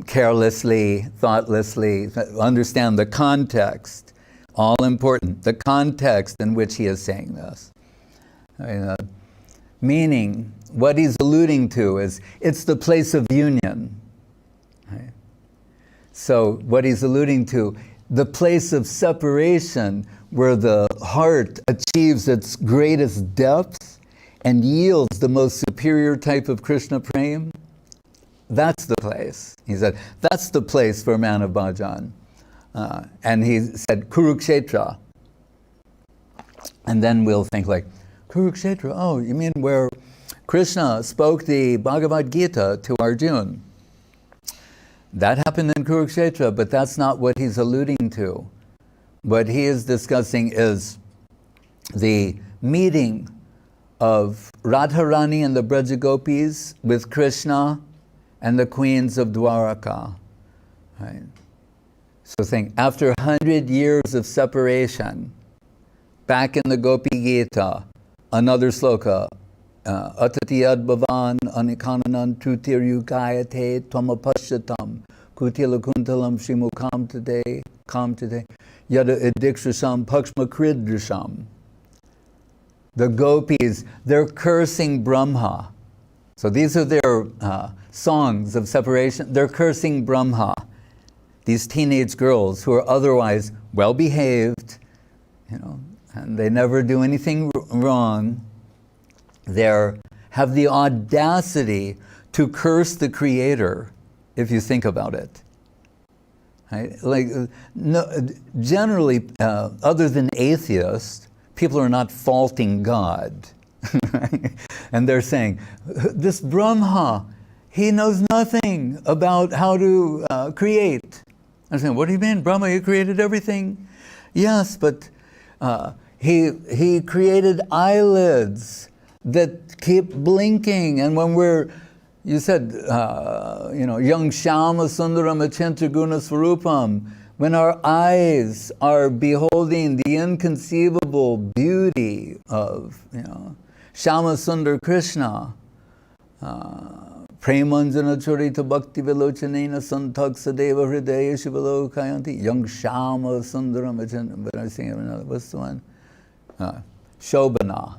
carelessly, thoughtlessly, understand the context, all important, the context in which he is saying this. Meaning, what he's alluding to is, it's the place of union. Right? So, what he's alluding to, the place of separation where the heart achieves its greatest depth and yields the most superior type of Krishna Prem, that's the place. He said, that's the place for a man of bhajan. And he said, Kurukshetra. And then we'll think like, Kurukshetra, oh, you mean where Krishna spoke the Bhagavad Gita to Arjuna? That happened in Kurukshetra, but that's not what he's alluding to. What he is discussing is the meeting of Radharani and the Brajagopis with Krishna and the queens of Dwaraka. Right? So think, after 100 years of separation, back in the Gopi Gita, another sloka, Atatiyad Bhavan Anikananan Trutiryu Gayate Tamapashyatam Kutila Kuntalam Shimukam today, Yada Idikshasham Pakshma Kridrisham. The gopis, they're cursing Brahma. So these are their songs of separation. They're cursing Brahma. These teenage girls who are otherwise well-behaved, and they never do anything wrong, they have the audacity to curse the Creator, if you think about it. Right? Like, no, generally, other than atheists, people are not faulting God. And they're saying, this Brahma, he knows nothing about how to create. I'm saying, what do you mean? Brahma, he created everything? Yes, but he created eyelids that keep blinking. And when you said, young Shama Sundaram Achinta Guna Swarupam, when our eyes are beholding the inconceivable beauty of, Shama Sundar Krishna, Premanjana Charita Bhakti Vilochanena Santag Sadeva Hridaya Shivalo Kayanti, young Shama Sundaram Achinta, but I was thinking of another, what's the one? Shobhana,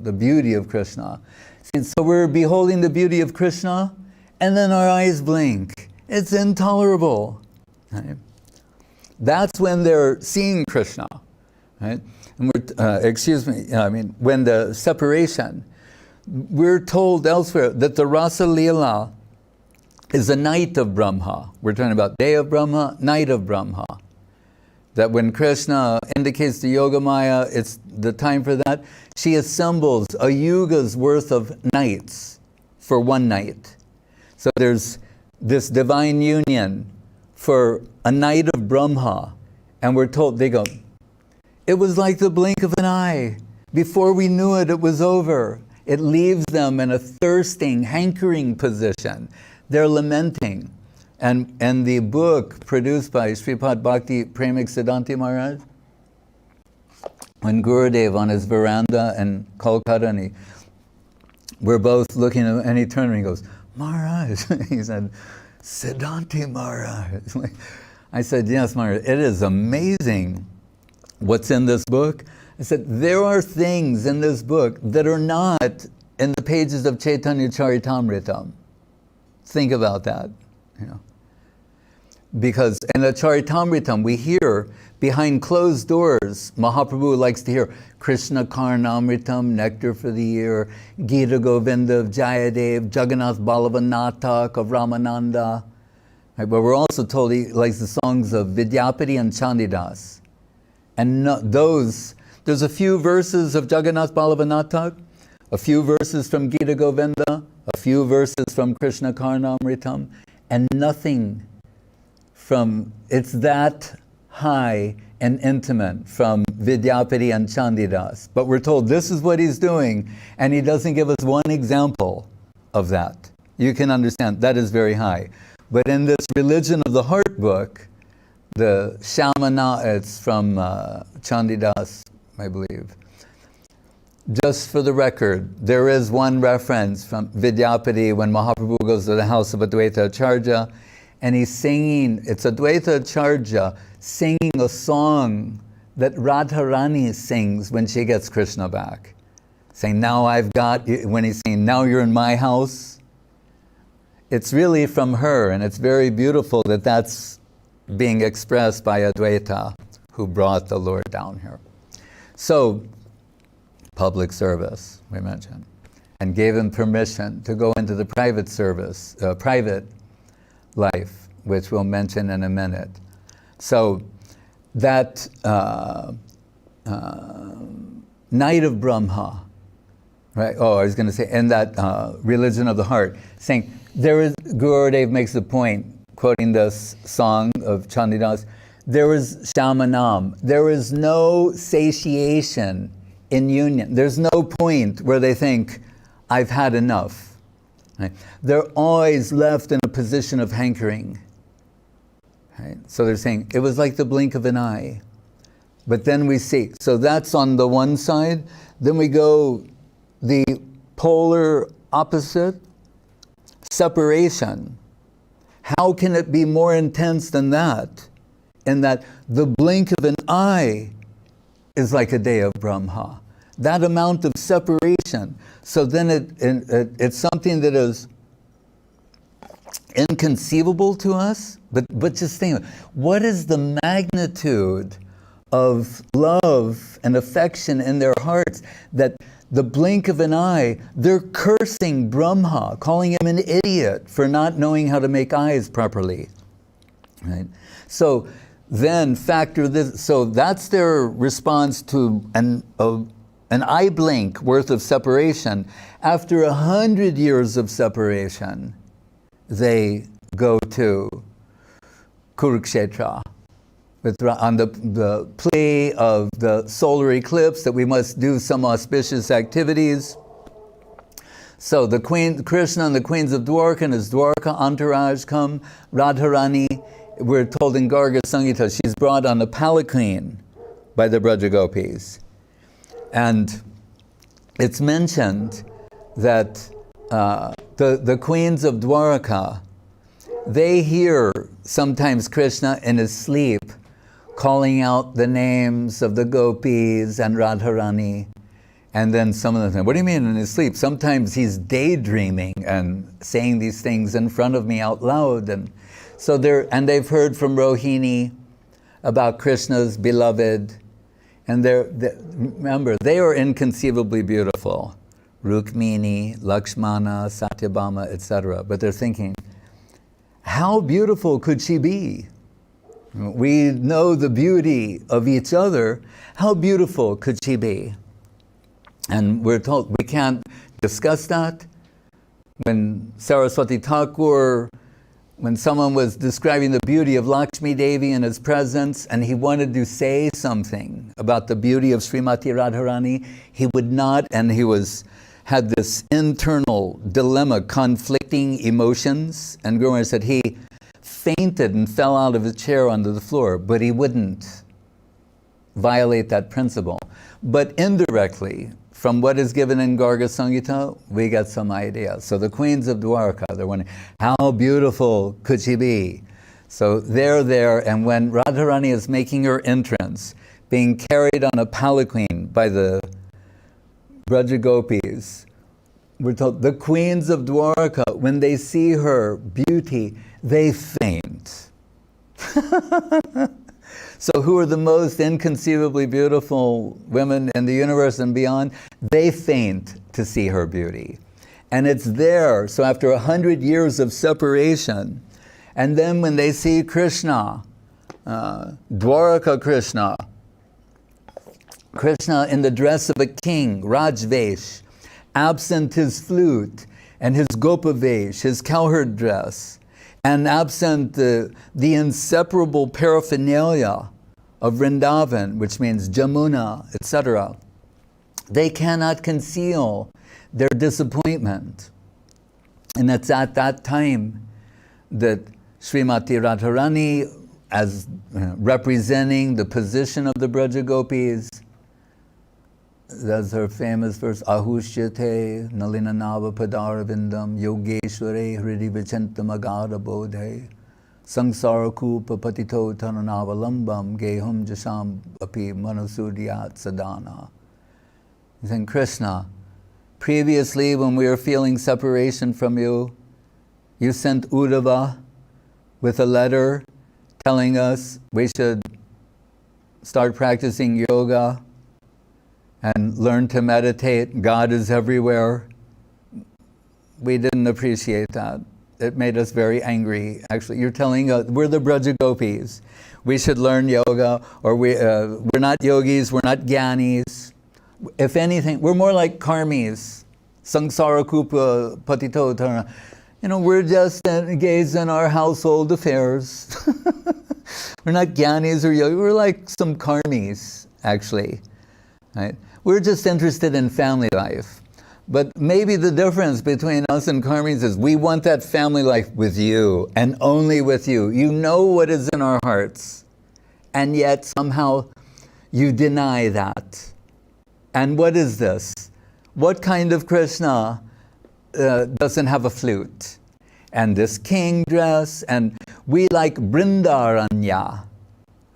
the beauty of Krishna. See, so we're beholding the beauty of Krishna, and then our eyes blink. It's intolerable. Right? That's when they're seeing Krishna. Right? And when the separation, we're told elsewhere that the Rasa Leela is the night of Brahma. We're talking about day of Brahma, night of Brahma. That when Krishna indicates the Yogamaya, it's the time for that. She assembles a yuga's worth of nights for one night. So there's this divine union for a night of Brahma. And we're told, they go, it was like the blink of an eye. Before we knew it, it was over. It leaves them in a thirsting, hankering position. They're lamenting. And the book produced by Sripad Bhakti Premik Siddhanti Maharaj, when Gurudev on his veranda in Kolkata, and we're both looking at him, and he turned and he goes, Maharaj, he said, Siddhanti Maharaj. I said, yes, Maharaj, it is amazing what's in this book. I said, there are things in this book that are not in the pages of Chaitanya Charitamrita. Think about that, you know. Because in the Charitamrita, we hear behind closed doors, Mahaprabhu likes to hear Krishna Karnamritam, nectar for the ear, Gita Govinda of Jayadev, Jagannath Balavanattak of Ramananda. Right, but we're also told he likes the songs of Vidyapati and Chandidas. And there's a few verses of Jagannath Balavanattak, a few verses from Gita Govinda, a few verses from Krishna Karnamritam, and nothing from, it's that high and intimate from Vidyapati and Chandidas. But we're told this is what he's doing, and he doesn't give us one example of that. You can understand, that is very high. But in this Religion of the Heart book, the Shamana, it's from Chandidas, I believe. Just for the record, there is one reference from Vidyapati when Mahaprabhu goes to the house of Advaita Acharya, and he's singing, it's Advaita Acharya singing a song that Radharani sings when she gets Krishna back. Saying, now I've got, when he's saying, now you're in my house. It's really from her, and it's very beautiful that that's being expressed by Advaita, who brought the Lord down here. So, public service, we mentioned, and gave him permission to go into the private service, private life, which we'll mention in a minute. So, that night of Brahma, right? Oh, I was going to say, in that Religion of the Heart, saying, Gurudev makes the point, quoting this song of Chandidas, there is shamanam, there is no satiation in union. There's no point where they think, I've had enough. Right? They're always left in a position of hankering. Right? So they're saying, it was like the blink of an eye. But then we see, so that's on the one side. Then we go the polar opposite, separation. How can it be more intense than that? In that the blink of an eye is like a day of Brahma. That amount of separation. So then it's something that is inconceivable to us. But just think, what is the magnitude of love and affection in their hearts that the blink of an eye, they're cursing Brahma, calling him an idiot for not knowing how to make eyes properly. Right? So then factor this, so that's their response to an eye blink worth of separation. After 100 years of separation, they go to Kurukshetra on the plea of the solar eclipse that we must do some auspicious activities. So the Queen, Krishna and the queens of Dwarka and his Dwarka entourage come. Radharani, we're told in Garga Sangita, she's brought on a palanquin by the Braja Gopis. And it's mentioned that the queens of Dwarka, they hear sometimes Krishna in his sleep calling out the names of the gopis and Radharani. And then some of them say, what do you mean in his sleep? Sometimes he's daydreaming and saying these things in front of me out loud. And so they've heard from Rohini about Krishna's beloved. And remember, they are inconceivably beautiful. Rukmini, Lakshmana, Satyabhama, etc. But they're thinking, how beautiful could she be? We know the beauty of each other. How beautiful could she be? And we're told we can't discuss that. When Saraswati Thakur, when someone was describing the beauty of Lakshmi Devi in his presence, and he wanted to say something about the beauty of Srimati Radharani, he would not, and he had this internal dilemma, conflicting emotions. And Guru Maharaj said he fainted and fell out of his chair onto the floor, but he wouldn't violate that principle. But indirectly, from what is given in Garga Samhita, we get some idea. So the queens of Dwarka, they're wondering, how beautiful could she be? So they're there, and when Radharani is making her entrance, being carried on a palanquin by the Braja Gopis, we're told the queens of Dwarka, when they see her beauty, they faint. So who are the most inconceivably beautiful women in the universe and beyond? They faint to see her beauty. And it's there, so after 100 years of separation, and then when they see Krishna, Dwaraka Krishna, Krishna in the dress of a king, Rajvesh, absent his flute and his gopavesh, his cowherd dress, and absent the inseparable paraphernalia of Vrindavan, which means Jamuna, etc., they cannot conceal their disappointment. And it's at that time that Srimati Radharani, as representing the position of the Braja Gopis, that's her famous verse, Ahushyate Nalina Nava Padaravindam Yogeshware Hridi Vichantam Agara Bodhe Sangsara Kupa Patito Tananavalambam Gehum Jasham Api Manasudyat Sadhana. He's saying, Krishna, previously when we were feeling separation from you, you sent Uddhava with a letter telling us we should start practicing yoga and learn to meditate. God is everywhere. We didn't appreciate that. It made us very angry. Actually, you're telling us, we're the Braja Gopis. We should learn yoga, or we're not yogis, we're not jnanis. If anything, we're more like karmis. Sangsara kupa patito tarana. We're just engaged in our household affairs. We're not jnanis or yogis, we're like some karmis, actually. Right? We're just interested in family life. But maybe the difference between us and karmis is we want that family life with you, and only with you. You know what is in our hearts, and yet somehow you deny that. And what is this? What kind of Krishna doesn't have a flute? And this king dress, and we like Brindaranya,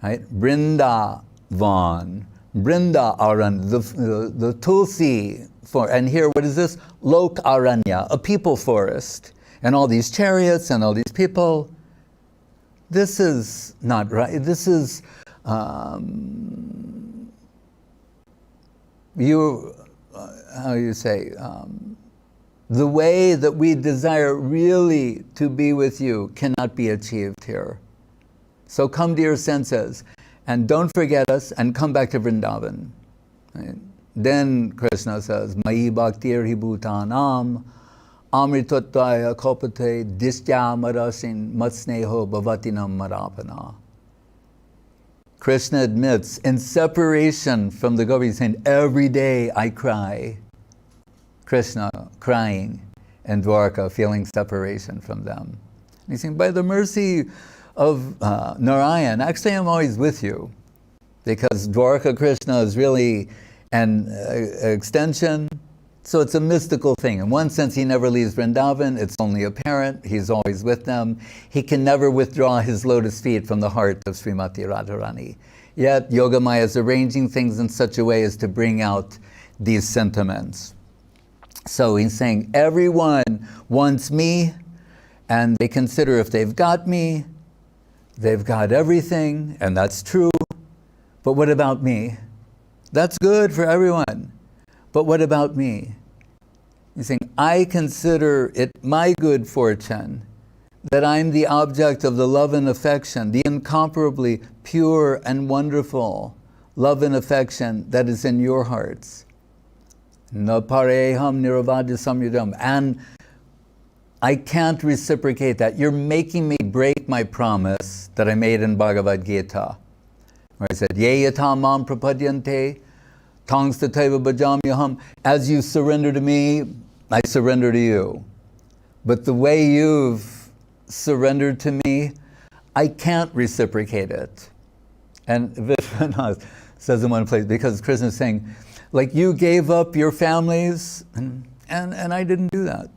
right? Brindavan. Brinda Aran, the Tulsi, and here, what is this? Lok Aranya, a people forest, and all these chariots and all these people. This is not right. This is, how you say, the way that we desire really to be with you cannot be achieved here. So come to your senses. And don't forget us, and come back to Vrindavan. Right? Then Krishna says, Mai bhaktir hi bhutanam amritatvaya kopate distya marasin matsneho bhavatinam marapana. Krishna admits, in separation from the gopis, saying, every day I cry. Krishna crying in Dwarka, feeling separation from them. And he's saying, by the mercy of Narayan, actually I'm always with you, because Dwarka Krishna is really an extension, so it's a mystical thing. In one sense, he never leaves Vrindavan, it's only apparent, he's always with them. He can never withdraw his lotus feet from the heart of Srimati Radharani. Yet Yogamaya is arranging things in such a way as to bring out these sentiments. So he's saying, everyone wants me, and they consider if they've got me, they've got everything, and that's true. But what about me? That's good for everyone. But what about me? He's saying, I consider it my good fortune that I'm the object of the love and affection, the incomparably pure and wonderful love and affection that is in your hearts. Na pareham niravadya samyudam. And I can't reciprocate that. You're making me break my promise that I made in Bhagavad Gita. Where he said, Ye yata mam prapadyante, tangs tateva bhajamyaham. As you surrender to me, I surrender to you. But the way you've surrendered to me, I can't reciprocate it. And Vishwanath says in one place, because Krishna is saying, like, you gave up your families, and I didn't do that.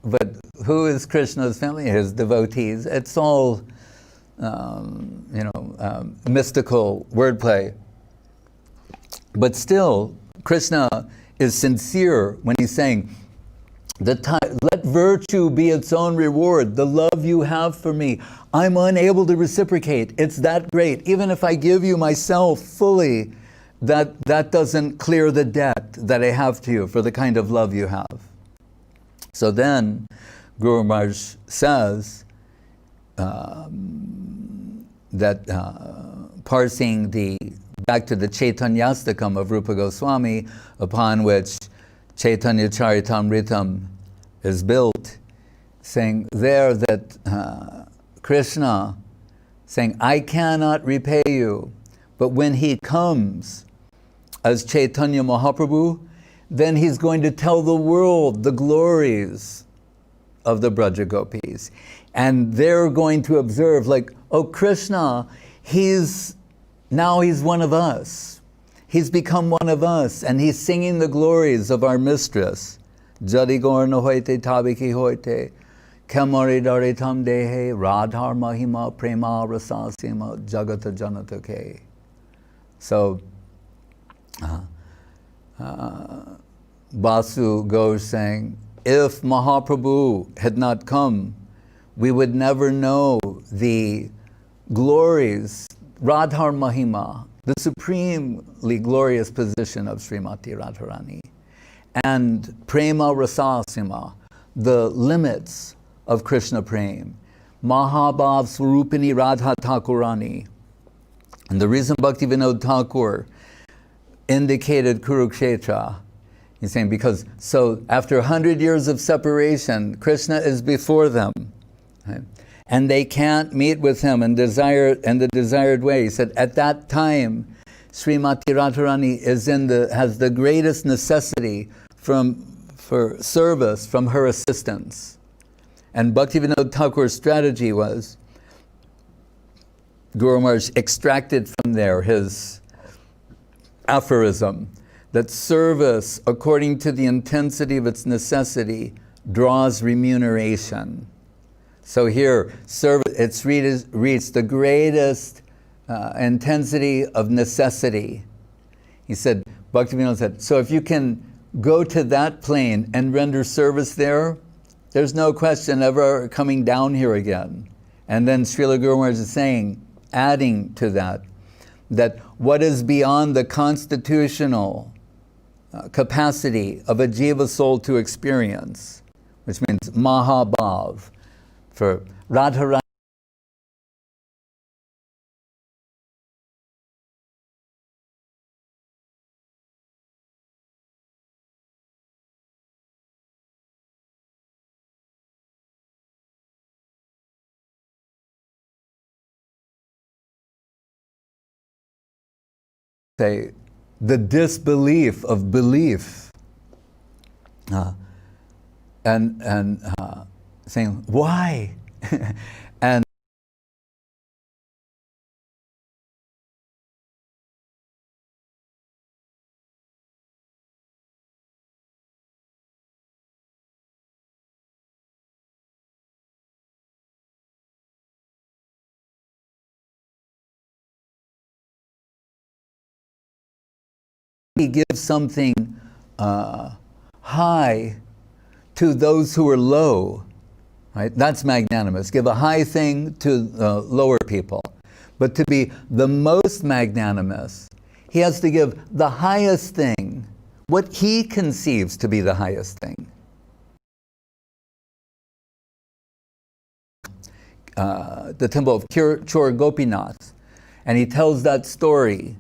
But who is Krishna's family? His devotees. It's all, mystical wordplay. But still, Krishna is sincere when he's saying, let virtue be its own reward. The love you have for me, I'm unable to reciprocate. It's that great. Even if I give you myself fully, that doesn't clear the debt that I have to you for the kind of love you have. So then, Guru Maharaj says that parsing back to the Chaitanyastakam of Rupa Goswami, upon which Chaitanya Charitamritam is built, saying there that Krishna, saying, I cannot repay you, but when he comes as Chaitanya Mahaprabhu, then he's going to tell the world the glories of the Braja Gopis. And they're going to observe, like, oh, Krishna, he's one of us. He's become one of us, and he's singing the glories of our mistress. Jadi gorna hoite tabiki hoite, kamari daritam dehe, radhar mahima prema rasasima jagata janatake. So, Basu goes saying, if Mahaprabhu had not come, we would never know the glories, Radhar Mahima, the supremely glorious position of Srimati Radharani, and Prema Rasasima, the limits of Krishna Prem, Mahabhav Swarupini Radha Thakurani. And the reason Bhakti Vinod Thakur indicated Kurukshetra, he's saying, because so after 100 years of separation, Krishna is before them, right? And they can't meet with him in the desired way. He said, at that time, Srimati Radharani has the greatest necessity for service from her assistants. And Bhaktivinoda Thakur's strategy was, Guru Maharaj extracted from there his aphorism, that service, according to the intensity of its necessity, draws remuneration. So here, it's reached the greatest intensity of necessity. He said, Bhaktivinoda said, so if you can go to that plane and render service there, there's no question ever coming down here again. And then Srila Guru Maharaj is saying, adding to that what is beyond the constitutional capacity of a jiva soul to experience, which means Mahabhav, for Radharani. Say, the disbelief of belief, and saying, why? And he gives something high to those who are low, right? That's magnanimous. Give a high thing to lower people. But to be the most magnanimous, he has to give the highest thing, what he conceives to be the highest thing. The temple of Chor Gopinath, and he tells that story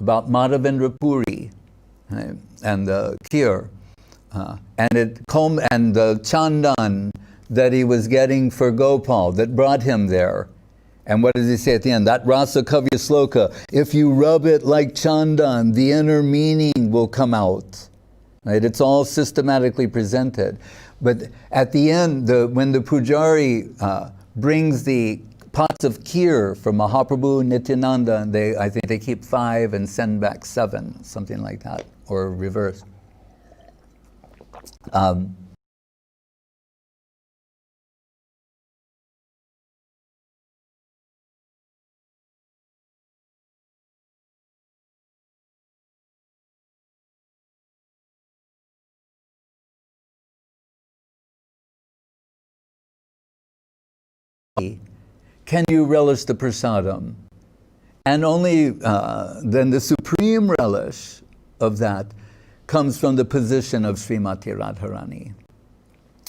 about Madhavendra Puri, right? And the Kir, and the Chandan that he was getting for Gopal that brought him there. And what does he say at the end? That rasa kavya sloka, if you rub it like chandan, the inner meaning will come out. Right? It's all systematically presented. But at the end, when the pujari brings the pots of kheer for Mahaprabhu, Nityananda, and I think they keep 5 and send back 7, something like that, or reverse. Can you relish the prasadam? And only then the supreme relish of that comes from the position of Srimati Radharani.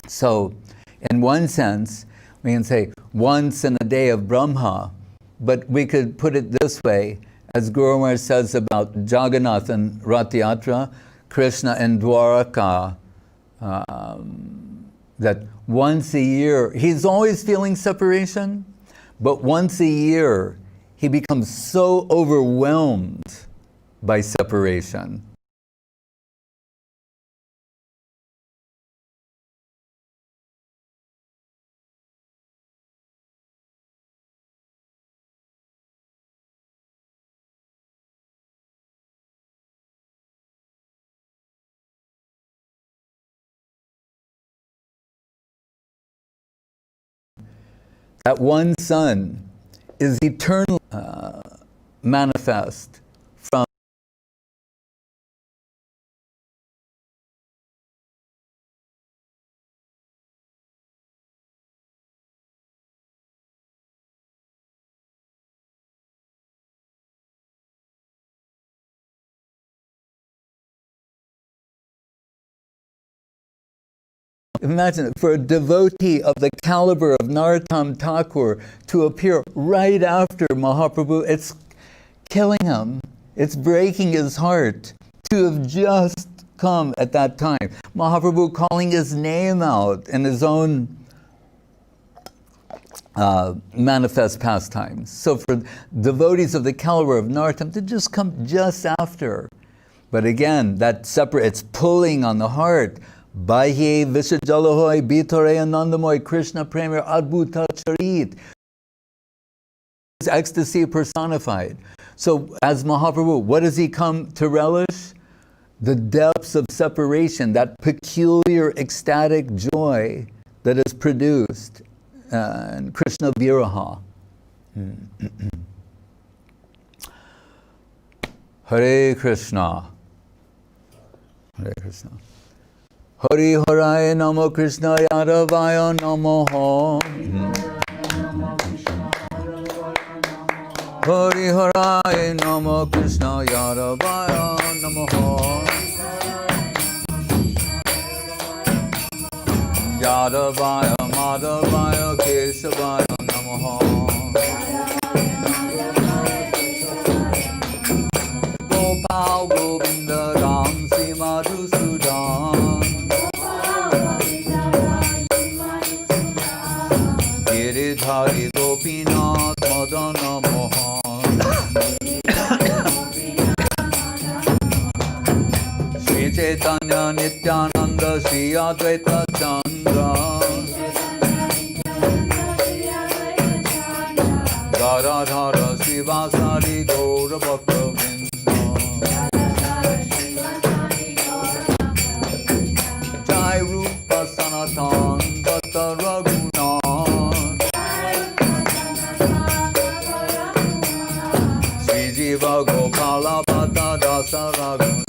So, in one sense, we can say once in a day of Brahma, but we could put it this way, as Guru Maharaj says about Jagannath and Rath Yatra, Krishna and Dwaraka, that once a year, he's always feeling separation, but once a year, he becomes so overwhelmed by separation. That one sun is eternal, manifest from imagine, for a devotee of the caliber of Narottam Thakur to appear right after Mahaprabhu, it's killing him. It's breaking his heart to have just come at that time. Mahaprabhu calling his name out in his own manifest pastimes. So for devotees of the caliber of Narottam to just come just after. But again, that separate, it's pulling on the heart. Bahye Vishajalahoy Bitore Anandamoy Krishna Premier Adbhuta Charit. Ecstasy personified. So as Mahaprabhu, what does he come to relish? The depths of separation, that peculiar ecstatic joy that is produced in Krishna Viraha. Hare Krishna. Hare Krishna. Hari Haraya Namo Krishna Yadavaya Namo Hari Haraya Namo Krishna Yadavaya Namo Yadavaya Madhavaya Keshavaya Namo Gopal Govinda Ram Sima Madhusudan Giridhari Gopinath Madana Mohan Sri Chaitanya Nityananda Sri Advaita Chandra Garadhara Srivasari Gaura Bhakta Vrinda Jai Rupa Sanatan Bhatta Raghunath Sri Jiva Gopala Bhatta Dasa Raghunath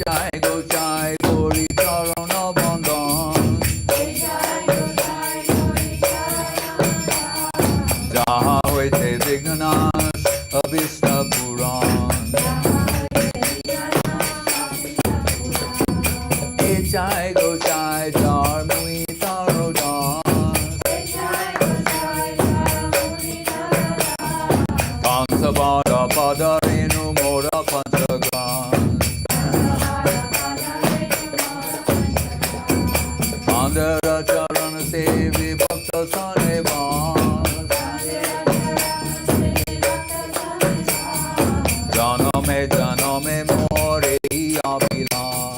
Jai Go Jai Gori Charana Bandhan Jaha Hoite Vignanas Abhishta Puran Jai Go Jai Dharmui Tarodan Chandra Charan Sevi Bhakta Saneva Janame Janame More Abhilas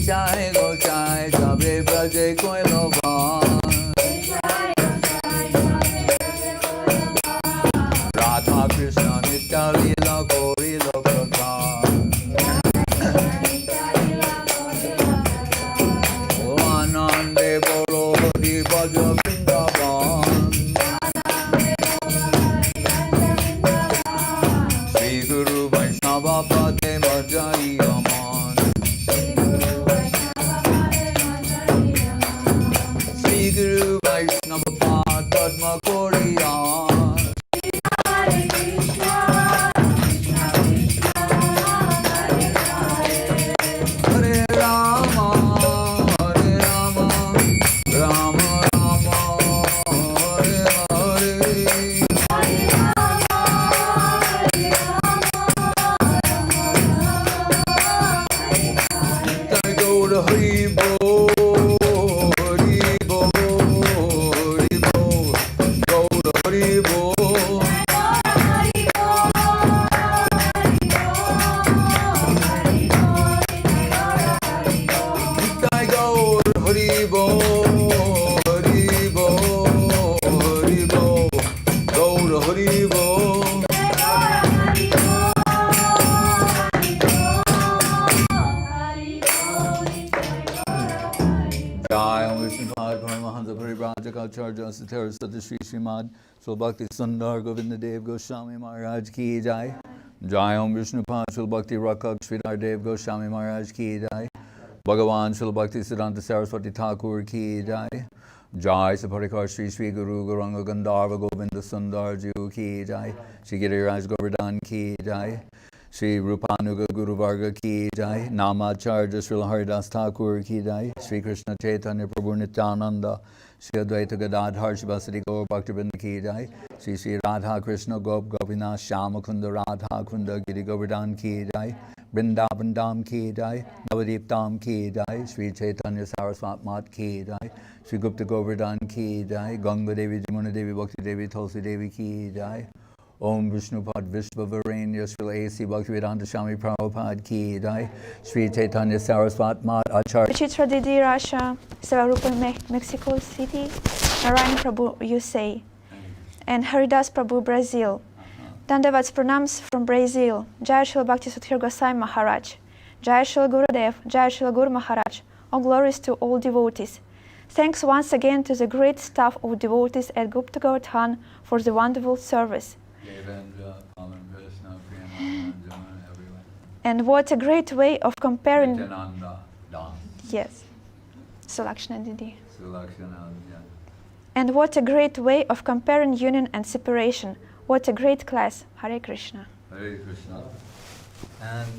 Chai Go Chai Sabe Braje Koi Lovan Radha Krishna Nitya Lila Gauri Lokata Anande Bolo Hari Bhaja Vrindavan Shri Guru Vaishnava Pade Majai Aman Shri Guru Vaishnava Pade Padma Koriyan Hare Rama Hare Rama Rama Rama Hare Hare Nitai Gaur Hari Bo Hari Bo Hari Bo Gaur Hari Bo Nitai Gaur Hari Bo Hari Bo Hari Bo Gaur Hari Bo Jai Om Vishnu Pad Paramahansa Parivrajaka Acharya Satara Sata Shri Srimad Srila Bhakti Sundar Govinda Dev Goswami Maharaj Ki Jai Jai Om Vishnu Pad Srila Bhakti Rakak Sridhar Dev Goswami Maharaj Ki Jai Bhagavan Srila Bhakti Siddhanta Saraswati Thakur Ki Jai Jai Saparikar Shri Sri Guru Gauranga Gandharva Govinda Sundar Ji Ki Jai Shri Giriraj Govardhan Ki Jai Shri Rupanuga Guru Varga Ki Jai Namacharya Srila Haridas Thakur Ki Jai Shri Krishna Chaitanya Prabhu Nityananda Shri Advaita Gadadhar Shivasati Gaur Bhaktivinoda Ki Jai Shri Shri Radha Krishna Gop Gopinath Shyamakunda Radha Kunda Giri Govardhan Ki Jai Vrindavan Dham Ki Jai Navadip Dham Ki Jai Shri Chaitanya Saraswat Mat Ki Jai Shri Gupta Govardhan Ki Jai Ganga Devi Jamuna Devi Bhakti Devi Tulsi Devi Ki Jai Om Vishnupad Vishvavarenya Srila A.C. Bhaktivedanta Swami Prabhupada Ki Jai Shri Chaitanya Saraswat Mat Acharya Chitra Didi Russia, Sevarupa Mexico City, Narayan Prabhu USA, and Haridas Prabhu Brazil. Dandavats pranams from Brazil. Jai Srila Bhakti Sudhir Goswami Maharaj. Jai Srila Gurudev. Jai Srila Guru Maharaj. All glories to all devotees. Thanks once again to the great staff of devotees at Gupta Govardhan for the wonderful service. And what a great way of comparing. Yes. Sulakshana Didi. And what a great way of comparing union and separation. What a great class. Hare Krishna. Hare Krishna. And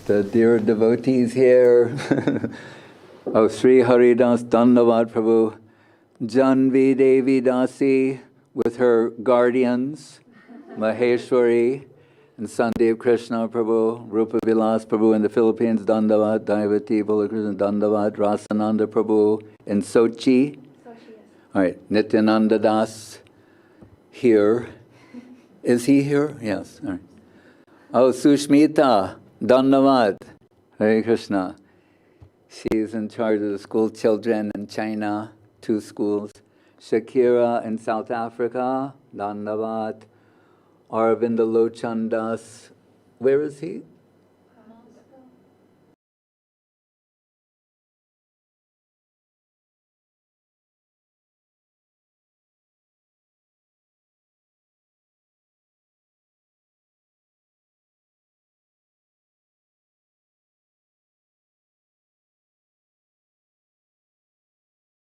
the dear devotees here of Sri Haridas Dandavat Prabhu, Janvi Devi Dasi with her guardians, Maheshwari and Sandeep Krishna Prabhu, Rupa Vilas Prabhu in the Philippines, Dandavat, Daivati Balakrishna Dandavat, Rasananda Prabhu in Sochi. All right, Nityananda Das here. Is he here? Yes. All right. Oh, Sushmita Dandavat, Hare Krishna. She's in charge of the school children in China, 2 schools. Shakira in South Africa, Dandavat. Aravinda Lochandas, where is he?